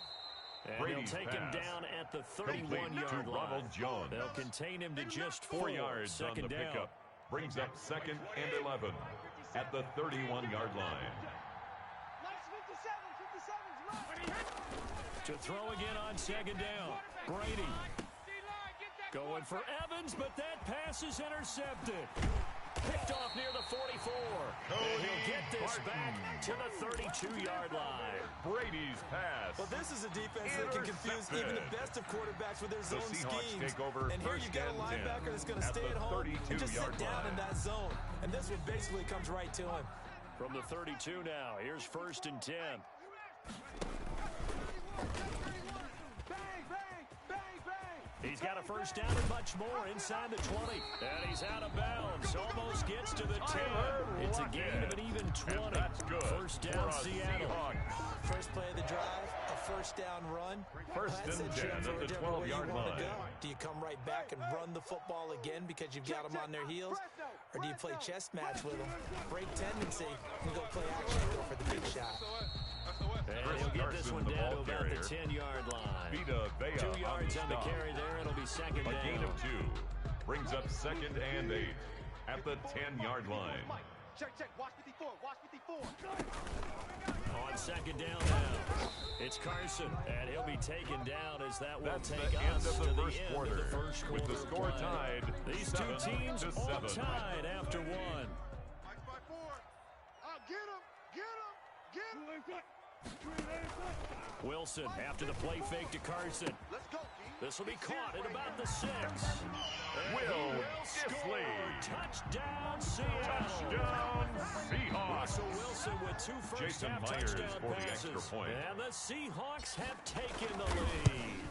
And Brady's they'll take him pass. down at the Complete 31-yard to line. Ronald Jones. They'll contain him to just 4 yards on the second down. pickup. Brings up 2nd and 11 at the 31-yard line. To throw again on 2nd down. Brady going for Evans, but that pass is intercepted. Picked off near the 44. And he'll get this back to the 32-yard line. Brady's pass. Well, this is a defense that can confuse even the best of quarterbacks with their zone Seahawks schemes. take over And here you've got a linebacker that's going to stay at home and just sit down in that zone. And this one basically comes right to him. From the 32 now, here's 1st and 10. He's got a first down and much more inside the 20. And he's out of bounds. Almost gets to the 10. It's a gain of an even 20. And that's good. First down, Seattle. Seahawks. First play of the drive, a first down run. First and 10 at the 12-yard line. Do you come right back and run the football again because you've got them on their heels? Or do you play chess match with them, break tendency, and go play action and go for the big shot? And he'll get this one down to about the 10-yard line. 2 yards on the carry there. It'll be second down. A gain of 2. Brings up 2nd and 8 at the 10-yard line. Check. Watch 54. Watch 54. On 2nd down now, it's Carson, and he'll be taken down as that will take us to the end of the first quarter. With the score tied, These two teams all tied after one. Get him. Wilson after the play fake to Carson. Let's go, This will be caught at about the 6. Will score. Touchdown, Seattle. Touchdown, Seahawks. Russell Wilson with 2 first-half touchdown for the passes. extra point. And the Seahawks have taken the lead.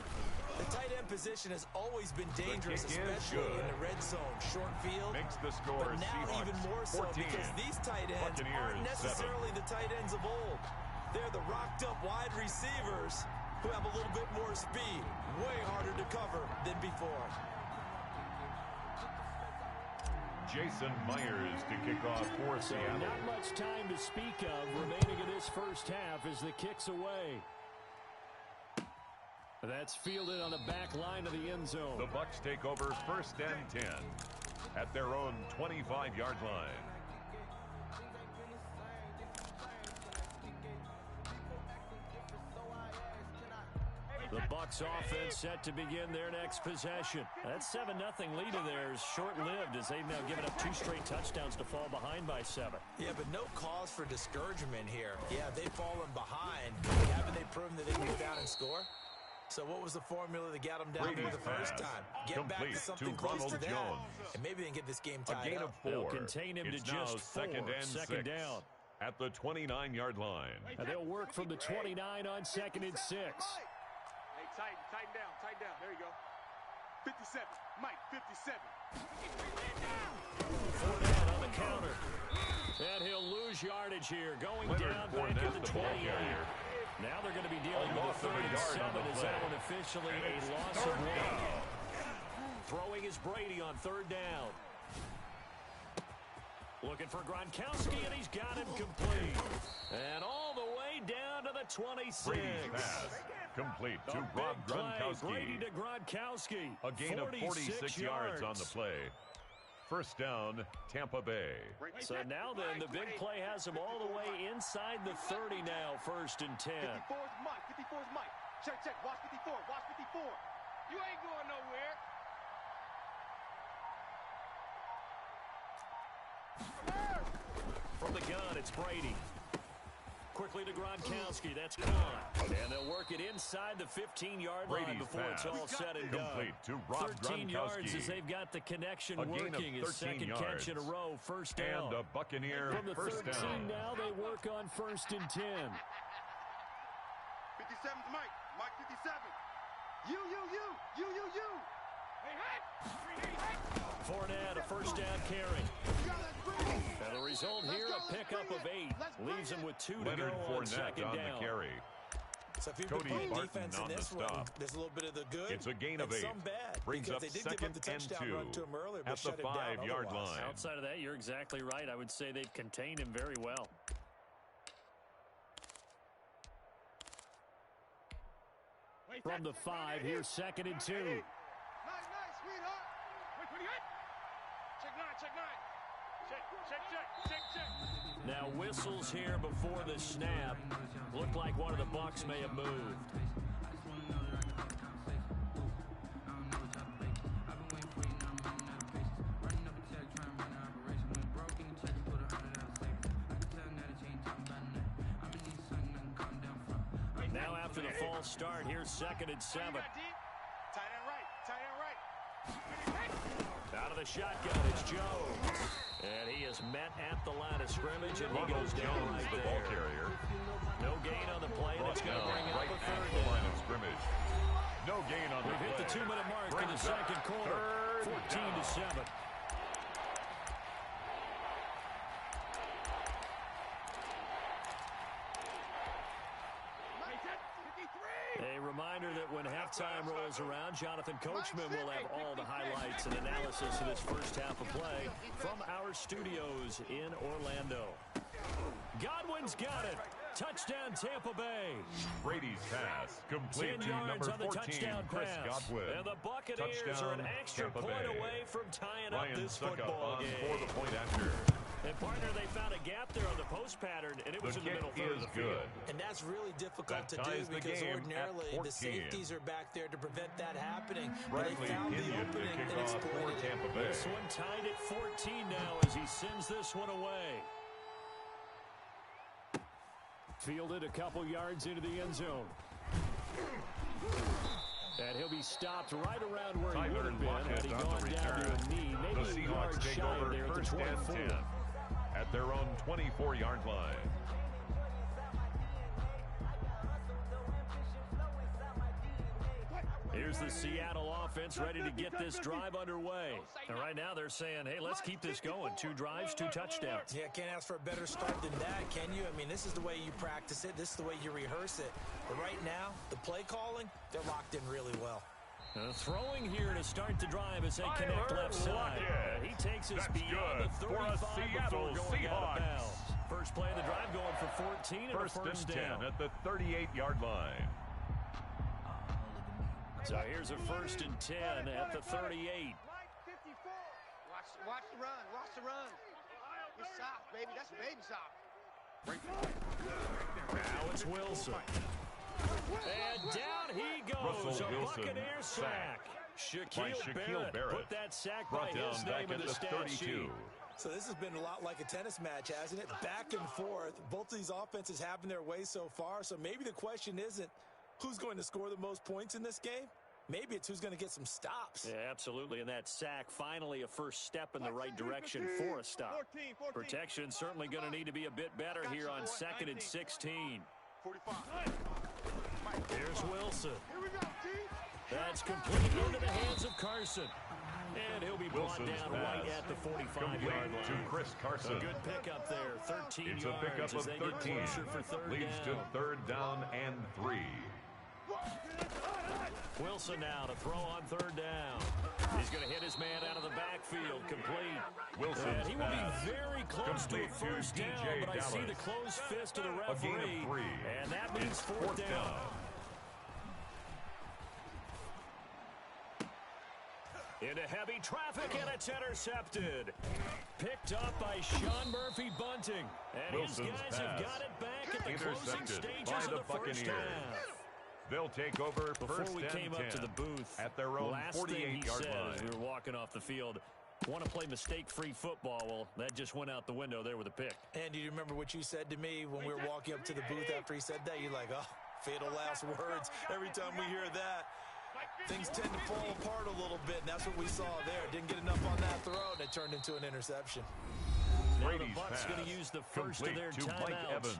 The tight end position has always been dangerous, especially in the red zone, short field. Makes the score but now Seahawks even more so 14. because these tight ends Buccaneers aren't necessarily 7. the tight ends of old. They're the rocked-up wide receivers who have a little bit more speed, way harder to cover than before. Jason Myers to kick off for So Seattle. not much time to speak of remaining in this first half as the kick's away. That's fielded on the back line of the end zone. The Bucs take over 1st and 10 at their own 25-yard line. The Bucs offense set to begin their next possession. That 7-0 lead of theirs short-lived as they've now given up 2 straight touchdowns to fall behind by 7. Yeah, but no cause for discouragement here. Yeah, they've fallen behind. Haven't they proven that they can go down and score? So what was the formula that got them down there the first time? Get back to something close to that, and maybe they can get this game tied A gain up. of 4. They'll contain him it's to now just 4. second down at the 29-yard line. And they'll work from the 29 on 2nd and 6. Hey, tighten down. There you go. 57. Mike, 57. Fournette on the counter. And he'll lose yardage here. Going down back at the 28. Now they're going to be dealing with a 3rd and 7 as that one officially a loss of 1. Throwing is Brady on 3rd down. Looking for Gronkowski, and he's got him complete. And all the way down to the 26. Brady's pass complete to Rob Gronkowski. Brady to Gronkowski. A gain of 46 yards on the play. First down, Tampa Bay. So now then, the big play has him all the way inside the 30 now, 1st and 10. 54's Mike. 54's Mike. Check. Watch 54. Watch 54. You ain't going nowhere. From the gun, it's Brady. Quickly to Gronkowski. That's gone. And they'll work it inside the 15-yard line before it's all said and done. Complete to Rob 13 yards Gronkowski. as they've got the connection A gain working. of His 13 second yards. catch in a row. First down. And a Buccaneer From the first 13 down. now, they work on 1st and 10. 57's Mike. Mike 57. You. Fournette, a first down carry. And the result here, a pickup of 8. Leaves him with 2 to Leonard go on Fournette 2nd on down. the carry. So if you've Cody been playing Barton defense in on the this one, stop. there's a little bit of the good It's a gain of and 8. some bad. Brings because up they did give up the 2nd and touchdown 2 run to him earlier, but at the shut him down 5-yard otherwise. line. Outside of that, you're exactly right. I would say they've contained him very well. From the 5, here's 2nd and 2. Nice, sweetheart. Check 9, check 9. Check. Now whistles here before the snap. Looked like one of the Bucs may have moved. Now after the false start, here's 2nd and 7. Tight end right. Out of the shotgun, it's Jones. And he is met at the line of scrimmage, and he goes down right the there. ball carrier. No gain on the play, and it's going to bring up right a at 3rd the line down. of scrimmage. No gain on the We've hit play. the 2-minute mark in Brings the up 2nd quarter. 14-7. A reminder that when halftime rolls around, Jonathan Coachman will have all the highlights and analysis of this first half of play from our studios in Orlando. Godwin's got it. Touchdown, Tampa Bay. Brady's pass complete 10 to yards number on the 14, touchdown Chris pass. Godwin. And the Buccaneers Touchdown, are an extra Tampa point Bay. away from tying Ryan up this Suckup football on game. for the point after. And, partner, they found a gap there on the post pattern, and it was The in the kick middle third is of the field. good. And that's really difficult That to do ties the because game ordinarily at the 14. safeties are back there to prevent that happening. But they Bradley found the Pinion to opening kick and off for exploited it. Tampa Bay. This one tied at 14 now as he sends this one away. Fielded a couple yards into the end zone. And he'll be stopped right around where he would have been had he gone down to a knee. The Maybe a Seahawks yard take shy over there at the 1st and 24. 10 at their own 24-yard line. Here's the Seattle offense ready to get this drive underway. And right now they're saying, hey, let's keep this going. 2 drives, 2 touchdowns. Yeah, can't ask for a better start than that, can you? I mean, this is the way you practice it. This is the way you rehearse it. But right now, the play calling, they're locked in really well. Throwing here to start the drive as they connect left side. And he takes us beyond the 35 before going out of bounds. First play of the drive going for 14 and a first down. 10 at the 38-yard line. So here's a 1st and 10 at the 38. Watch the run. Watch the run. It's soft, baby. That's baby soft. Now it's Wilson. And down he goes. Russell a Wilson Buccaneer sack. Shaquille Barrett put that sack brought by his down name back in at the the stat 32. sheet. So this has been a lot like a tennis match, hasn't it? Back and forth. Both of these offenses having their way so far. So maybe the question isn't who's going to score the most points in this game. Maybe it's who's going to get some stops. Yeah, absolutely. And that sack, finally a first step in the right direction for a stop. 14. Protection certainly going to need to be a bit better here on 2nd and 16. 45. Here's Wilson. Here we go, T. That's complete into the hands of Carson. And he'll be brought Wilson's down pass right at the 45-yard complete line. to Chris Carson. A good pickup there, 13 It's yards a pickup as of they 13. get closer for 3rd Leads down. to 3rd down and 3. Wilson now to throw on 3rd down. He's going to hit his man out of the backfield, complete. Wilson's And he will pass be very close to a complete to first down, DJ but I see the Dallas. closed fist of the A gain referee, of 3. and that means It's 4th down. Into heavy traffic, and it's intercepted. Picked up by Sean Murphy Bunting. And Wilson's his guys have pass got it back at the closing intercepted stages by of the the first Buccaneers. half. They'll take over Before 1st we and came 10 up to the booth, at their own last thing he 48-yard said line. as we were walking off the field, want to play mistake-free football. Well, that just went out the window there with a pick. And do you remember what you said to me when we were walking up to the booth after he said that? You're like, oh, fatal last words. Every time we hear that, things tend to fall apart a little bit, and that's what we saw there. Didn't get enough on that throw, and it turned into an interception. Now the Brady's Bucs going to use the first of complete their to Mike timeouts Evans.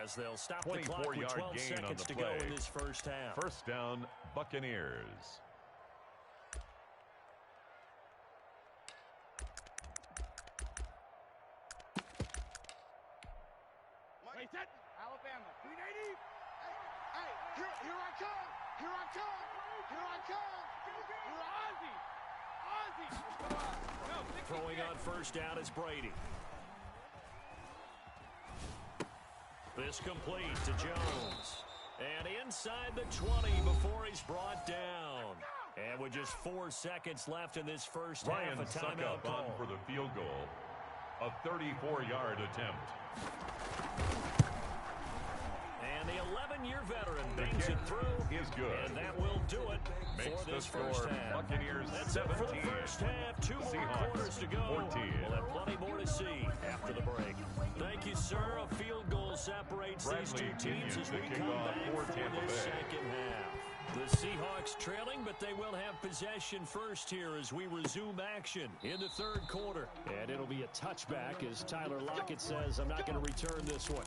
as they'll stop the clock with 24-yard 12 gain on seconds the to go play. in this first half. 1st down, Buccaneers. Alabama. 380. Hey, here I come. Here I come. Here I come. Here Ozzie. Throwing on 1st down is Brady. This complete to Jones. And inside the 20 before he's brought down. And with just 4 seconds left in this first half, a timeout call. On for the field goal. A 34-yard attempt. And the 11-year veteran bangs it through. Is good. And that will do it Makes for this the first score half. Buccaneers That's 17. it for the first half. 2 more Seahawks quarters to go. 14. We'll have plenty more to see after the break. Thank you, sir. A field goal separates these two teams as we come back for this second half. The Seahawks trailing, but they will have possession first here as we resume action in the third quarter. And it'll be a touchback as Tyler Lockett says, I'm not going to return this one.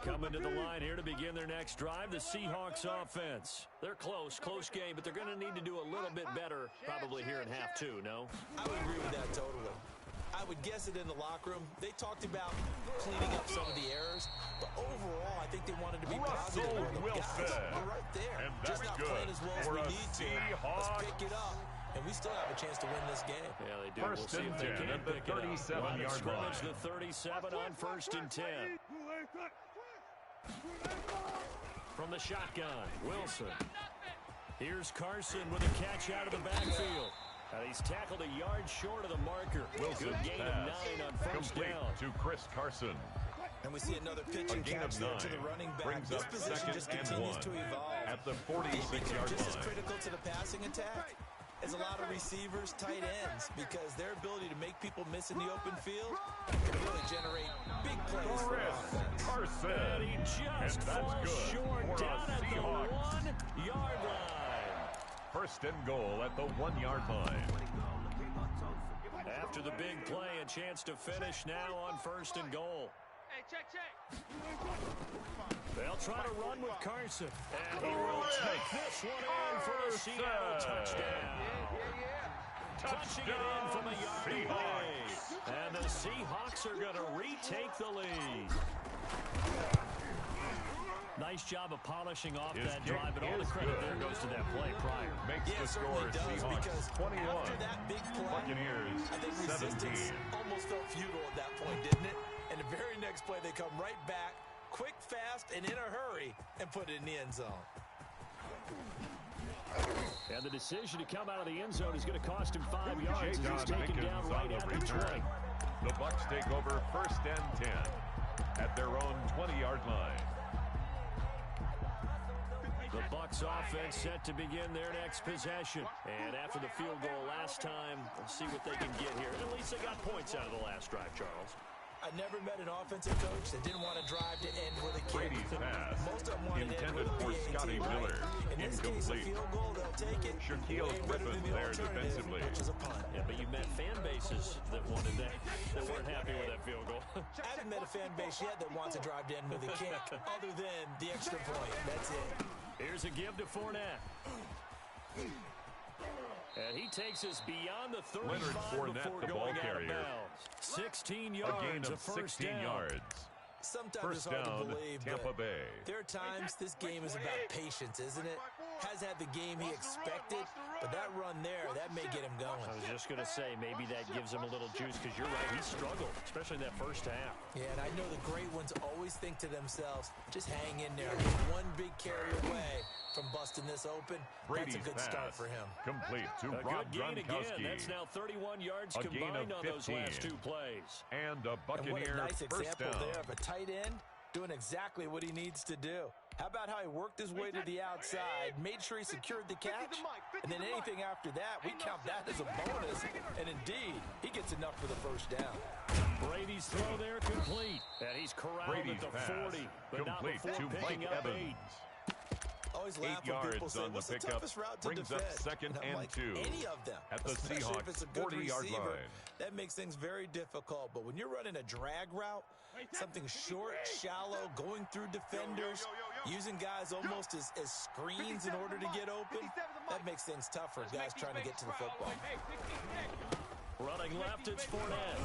Coming to the line here to begin their next drive, the Seahawks offense. They're close game, but they're going to need to do a little bit better probably here in half two, no? I would agree with that totally. I would guess it in the locker room. They talked about cleaning up some of the errors, but overall, I think they wanted to be positive on the guys. We're right there. And just not playing as well as we need to. Let's pick it up. And we still have a chance to win this game. Yeah, they do. First we'll see if they can at the pick it up. 37-yard line. The 37 on 1st and 10. From the shotgun, Wilson. Here's Carson with a catch out of the backfield. He's tackled a yard short of the marker. Wilson Good gain of 9 on first complete down. to Chris Carson. And we see another pitch and catch there to the running back. This position just continues to evolve. At the 46-yard line. Just as critical to the passing attack as a lot of receivers, tight ends, because their ability to make people miss in the open field can really generate big plays for offense. Carson. And he just falls short down at the 1-yard line. First and goal at the 1-yard line. After the big play, a chance to finish now on 1st and goal. Hey, check. They'll try to run with Carson. And he will take this one in for a Seattle touchdown. Punching it in from a yard away. And the Seahawks are going to retake the lead. Nice job of polishing off that drive, but all the credit there goes to that play prior. Makes the score Seahawks 21. After that big play, Buccaneers I think 17. resistance almost felt futile at that point, didn't it? And the very next play, they come right back, quick, fast, and in a hurry, and put it in the end zone. And the decision to come out of the end zone is going to cost him 5 yards as he's taken down right at the 20. The Bucs take over 1st and 10 at their own 20-yard line. The Bucs offense set to begin their next possession. And after the field goal last time, we'll see what they can get here. At least they got points out of the last drive, Charles. I never met an offensive coach that didn't want to drive to end with a kick. Brady's pass Most of them wanted to end intended with a for PAT, Scotty right? Miller. In this case, a Incomplete. field goal, they'll take it. Shaquille Way better Griffin than the there alternative, defensively. which is a punt. Yeah, but you met fan bases that wanted that weren't happy with that field goal. I haven't met a fan base yet that wants to drive to end with a kick, other than the extra point. That's it. Here's a give to Fournette. And he takes us beyond the 35 Leonard Fournette, before the going ball out of carrier. bounds. 16 A yards, gain a of first 16 down. yards. Sometimes it's First hard to down, believe, Tampa but Bay. there are times this game is about patience, isn't it? Has had the game he expected, but that run there, that may get him going. I was just going to say, maybe that gives him a little juice, because you're right, he struggled, especially in that first half. Yeah, and I know the great ones always think to themselves, just hang in there. One big carry away from busting this open. Brady's That's a good start for him. Complete to A Rob good gain Gronkowski. again. That's now 31 yards A gain combined of on those 15. last 2 plays. And a And what a Buccaneer nice first example down. there of a tight end doing exactly what he needs to do. How about how he worked his way to the outside, made sure he secured the catch, and then anything after that, we count that as a bonus. And indeed, he gets enough for the first down. Brady's throw there complete. And he's corralled Brady's at the pass 40, but not complete before to picking Mike up Evans. 8. Always 8 laugh when people yards say, on the what's the pickup, toughest route to brings up defend? 2nd I'm and like, 2 any of them. at the Especially Seahawks if it's a good 40-yard receiver, line. that makes things very difficult. But when you're running a drag route, something short, shallow, going through defenders, using guys almost as screens in order to get open, that makes things tough for guys trying to get to the football. Running left, it's Fournette.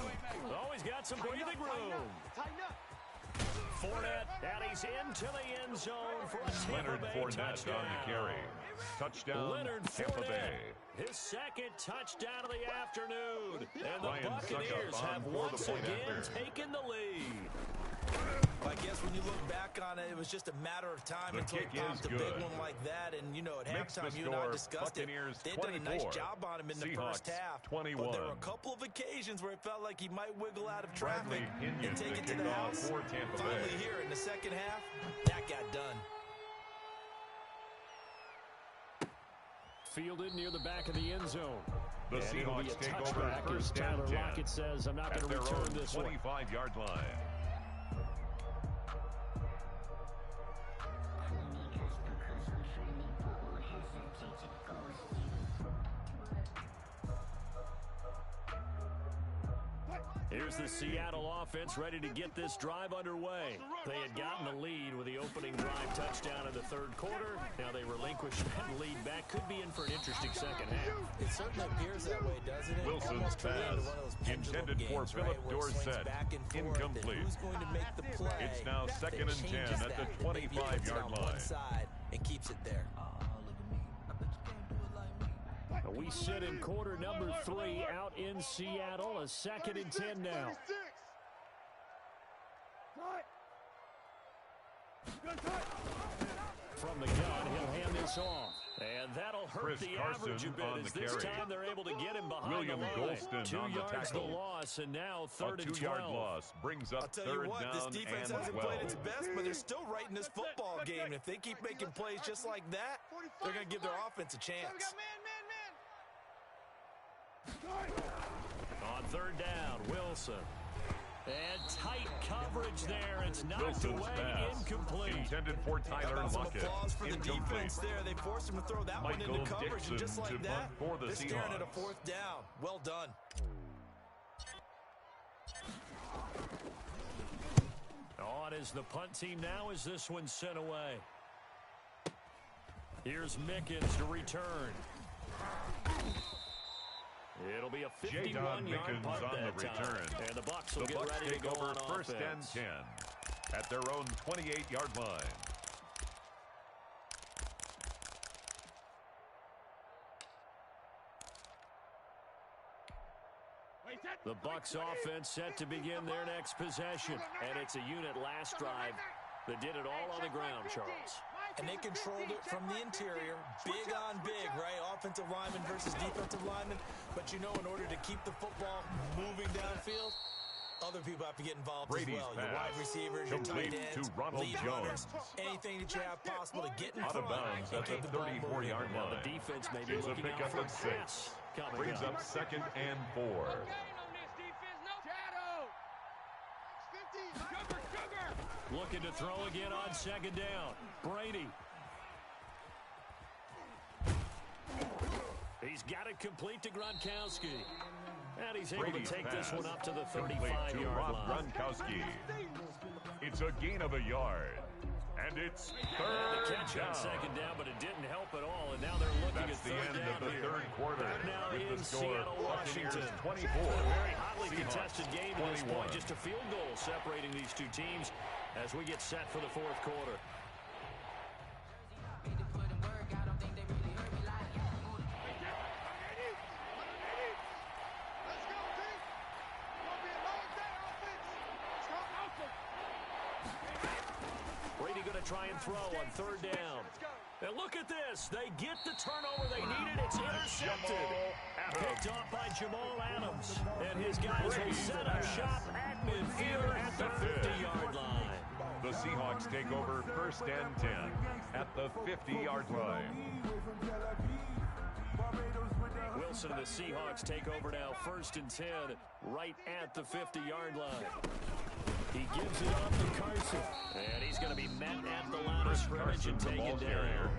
Always got some breathing room. Fournette, and he's into the end zone for a Tampa Leonard Bay Fournette touchdown. on the carry. Touchdown, Leonard Tampa Fournette, Bay. his second touchdown of the afternoon. And the Ryan Buccaneers Suckup on have for the once point again after. taken the lead. I guess when you look back on it, it was just a matter of time The until kick he popped is a big good. one like that. And, you know, at Makes the halftime, you and I score, discussed Buccaneers it. They'd done a nice 24, job on him in the Seahawks first half. 21. But there were a couple of occasions where it felt like he might wiggle out of traffic Bradley Pinion, and take the it to the kickoff house. for Tampa Finally Bay. here in the second half, that got done. Fielded near the back of the end zone. The And it'll be a Seahawks take over touchback as first Tyler and 10 Lockett says, I'm not at going to their return own this one. 25-yard line. Here's the Seattle offense ready to get this drive underway. They had gotten the lead with the opening drive touchdown in the third quarter. Now they relinquish that lead back. Could be in for an interesting second half. It certainly appears that way, doesn't it? Wilson's Almost turned into pass, one of those pendulum intended for games, Philip right, where it swings Dorsett, back and forth, and incomplete. who's going to make the play? It's now that second and 10 changes at the that maybe puts it 25-yard on line. one side and keeps it there. We sit in quarter number 3 out in Seattle. A second and 10 now. From the gun, he'll hand this off. And that'll hurt Chris the Carson average a bit on as the this carry. time they're able to get him behind William the line. Golston 2 on the yards tackle. the loss, and now A third and 2-yard 12. loss brings I'll up tell you third what, this down defense and hasn't 12. played its best, but they're still right in this football game. If they keep making plays just like that, they're going to give their offense a chance. On third down, Wilson. And tight coverage there. It's knocked Wilson's away, pass, incomplete. intended for How Tyler about some Lockett, applause for the incomplete. defense there? They forced him to throw that one Michael into coverage, Dixon and just to like that, punt for the they're staring at a Seahawks. fourth down. Well done. On as the punt team now as this one's sent away. Here's Mickens to return. It'll be a J-Don 51-yard Mickens punt on that the time. return. And the Bucs will The get Bucs ready to take go over on first and offense. 10 at their own 28-yard line. The Bucs offense set to begin their next possession. And it's a unit last drive that did it all on the ground, Charles. And they controlled it from the interior, big on big, right? Offensive lineman versus defensive lineman. But you know, in order to keep the football moving downfield, other people have to get involved Brady's as well. Your wide pass, receivers, your tight complete ends, to Ronald lead Jones. runners, anything that you have possible to get in Out front of bounds and at keep the the ball moving. 34-yard Now line. the defense may be It's a looking out pickup for a of 6. pass coming Brings up second and 4. Looking to throw again on second down. Brady. He's got it complete to Gronkowski. And he's able Brady's to take this pass, one up to the complete to 35-yard Rob line. Gronkowski. It's a gain of a yard. And it's And the third catch down. on second down, but it didn't help at all. And now they're looking That's at the third end down of the here. third quarter. Back now With in the score, Seattle, Buccaneers Washington. 24. A very hotly Seahawks contested game to this 21. point. Just a field goal separating these two teams as we get set for the fourth quarter. Brady going to try and throw on third down. And look at this. They get the turnover they needed. It's intercepted. Picked off by Jamal Adams. And his guys will set up shop at midfield at the 50-yard line. The Seahawks take over first and 10 at the 50-yard line. Wilson and the Seahawks take over now first and 10 right at the 50-yard line. He gives it off to Carson. And he's going to be met at the line of scrimmage and taken down.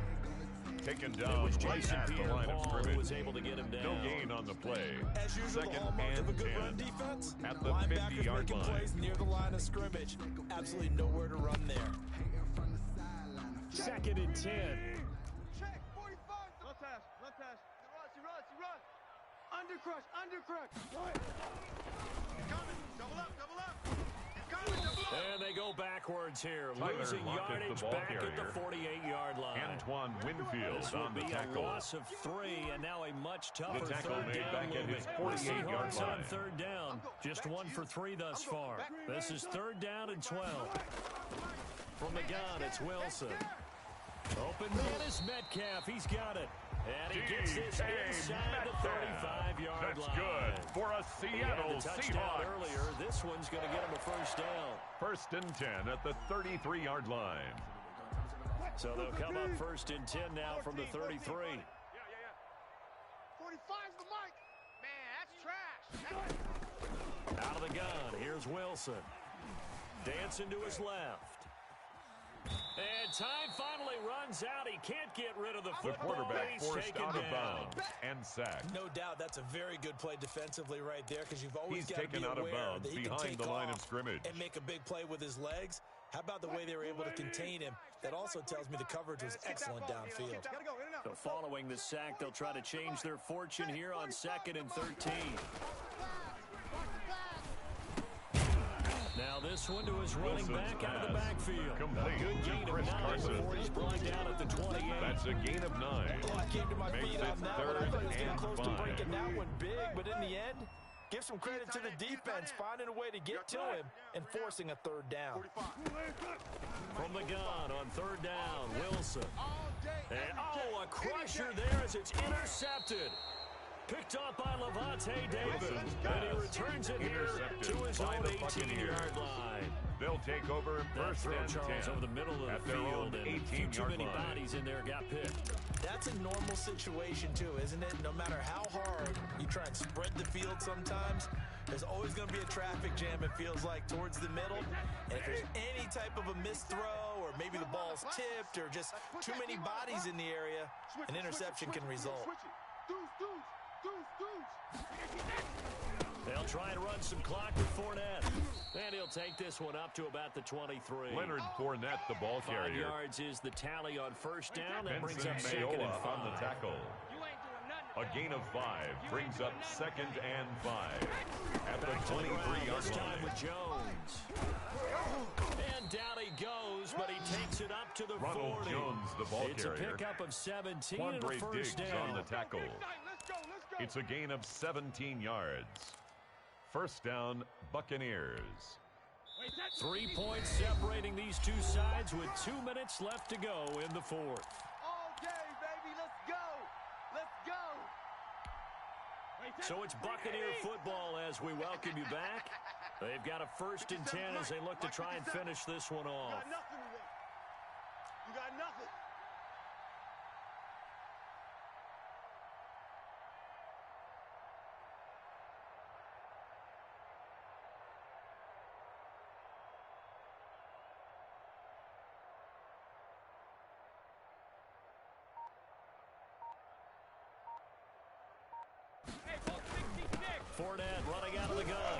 Taken It down was right Jason at the line of Pierre-Paul who scrimmage. was able to get him down. No gain on the play. As usual, Second the hallmark of a and good 10 run defense, at the linebackers 50-yard making line. plays near the line of scrimmage. Absolutely nowhere to run there. Second and 10. Check, 45. Run pass, run pass. He runs. Undercrush. He's coming. Double up. He's And they go backwards here. Tyler Losing Lockett, yardage the ball back carrier. at the 48-yard line. Antoine Winfield This will on the be tackle. a loss of 3, and now a much tougher The tackle third made down back at looming. his The 48-yard Seahawks line. on third down. Just 1 for 3 thus far. This is third down and 12. From the gun, it's Wilson. Open man is Metcalf. He's got it. And he gets this inside the 35-yard line. That's good for a Seattle Seahawks. Earlier, this one's going to get him a first down. First and 10 at the 33-yard line. So they'll come up first and 10 now from the 33. 45's the mic. Man, that's trash. Out of the gun, here's Wilson. Dancing to his left. And time finally runs out. He can't get rid of the The football. quarterback He's forced taken out of down. bounds and sacked. No doubt that's a very good play defensively right there because you've always He's got to taken be out of aware bounds that he can behind take the line of off scrimmage. and make a big play with his legs. How about the way they were able to contain him? That also tells me the coverage was excellent downfield. So following the sack, they'll try to change their fortune here on 2nd and 13. Now this one to his running Wilson's back out of the pass. backfield. Complete Good to gain of Chris 9 Carson. before he's brought down at the 28. That's a gain of 9. Oh, I came to my Makes feet it on that one. I third thought he was getting and close to 5. breaking that one big, but in the end, give some credit to the defense, finding a way to get to him and forcing a third down. From the gun on third down, Wilson. And, a crusher there as it's intercepted. Picked up by Levante David. Wilson's And he pass returns it here intercepted to his by own the 18-yard line. They'll take over That first throw, and Charles, 10 over the middle of at the their own field, and a few too 18-yard many line. bodies in there got picked. That's a normal situation, too, isn't it? No matter how hard you try and spread the field sometimes, there's always going to be a traffic jam, it feels like, towards the middle. And if there's any type of a missed throw or maybe the ball's tipped or just too many bodies in the area, an interception can result. They'll try and run some clock with Fournette. And he'll take this one up to about the 23. Leonard Fournette, the ball 5 carrier. yards is the tally on first down. That brings Benson up 2nd and Mayola 5. on the tackle. A gain of 5 brings up 2nd and 5 at the 23-yard This time line. with Jones. And down he goes, but he takes it up to the Ronald 40. Jones, the ball It's carrier. a pickup of 17 and a Quandre first Diggs down. on the tackle. It's a gain of 17 yards. First down, Buccaneers. 3 points separating these two sides with 2 minutes left to go in the fourth. Okay, baby, let's go. Let's go. So it's Buccaneer football as we welcome you back. They've got a first and 10 as they look to try and finish this one You off. got nothing today. You got nothing. Fournette running out of the gun.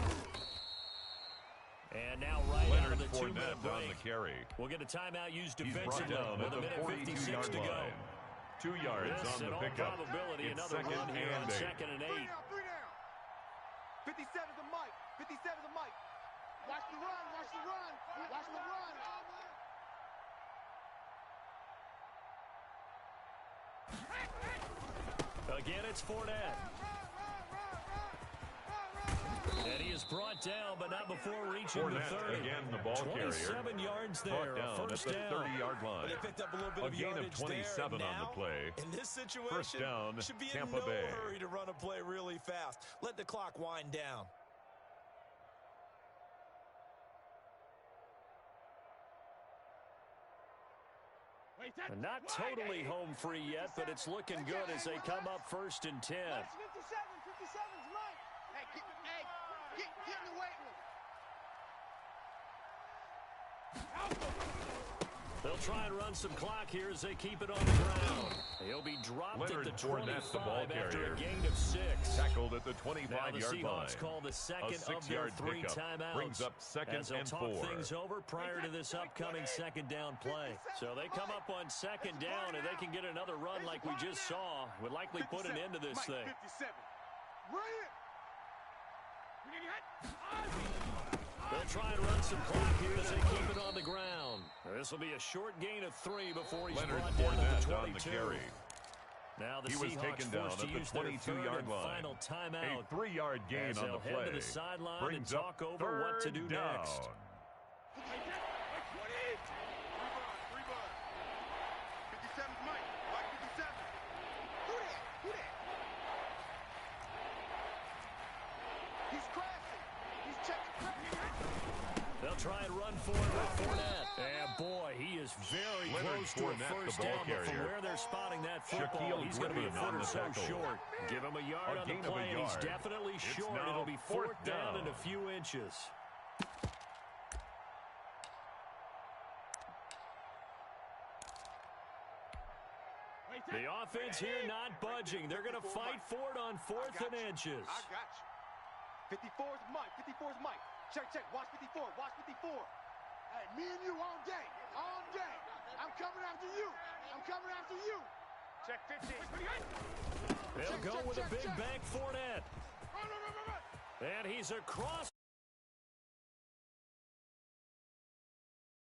And now right out of Leonard the 2-minute Fournette on the break. carry. We'll get a timeout used He's brought defensively down with at a the minute 56 42-yard to go. line. 2 yards This, on in the all pickup. probability, It's another second run here on and 8. 2nd and 8. Three down. 57's the mic. 57's the mic. Watch the run. Watch the run. Watch the run. Again, it's Fournette. And he is brought down, but not before reaching Fournette, the 30. again, the ball carrier. 27 yards there, Brought down first at the down. 30-yard line. They picked up a little bit A of gain of yardage 27 there. on the Now, play. in this situation, First down, should be Tampa in no Bay. hurry to run a play really fast. Let the clock wind down. And not totally home free yet, but it's looking good as they come up first and 10. 57's mic. Hey, get in the weight room. They'll try and run some clock here as they keep it on the ground. He'll be dropped Leonard at the Fournette, the ball 25 after carrier. a gain of 6. Tackled at the Now the 25-yard line. Seahawks call the A second of their 6-yard 3 pickup timeouts. brings up second as they'll and talk 4. things over prior to this upcoming second down play. So they come up on second down, and they can get another run like we just saw. Would likely put an end to this thing. 57. Bring it. They'll try and run some clock here as they keep it on the ground. This will be a short gain of 3 before he's Leonard brought down at the 22. on the carry. Now the He was Seahawks taken down forced at to the use their 22-yard line. final timeout. A 3-yard gain as on the they'll head play. to the sideline and Brings talk up over what to do down. next. They'll try and run for it with Fournette. And boy, he is very close to a first down, but from where they're spotting that football, he's going to be a foot or so short. Give him a yard on the play, and he's definitely short. It'll be fourth down and a few inches. The offense here not budging. They're going to fight for it on 4th and inches. I got you. 54 is Mike. 54 is Mike. Check, check. Watch 54. Watch 54. Hey, me and you all day. All day. I'm coming after you. I'm coming after you. Check 15. They'll go with a big bank Fournette. And he's across.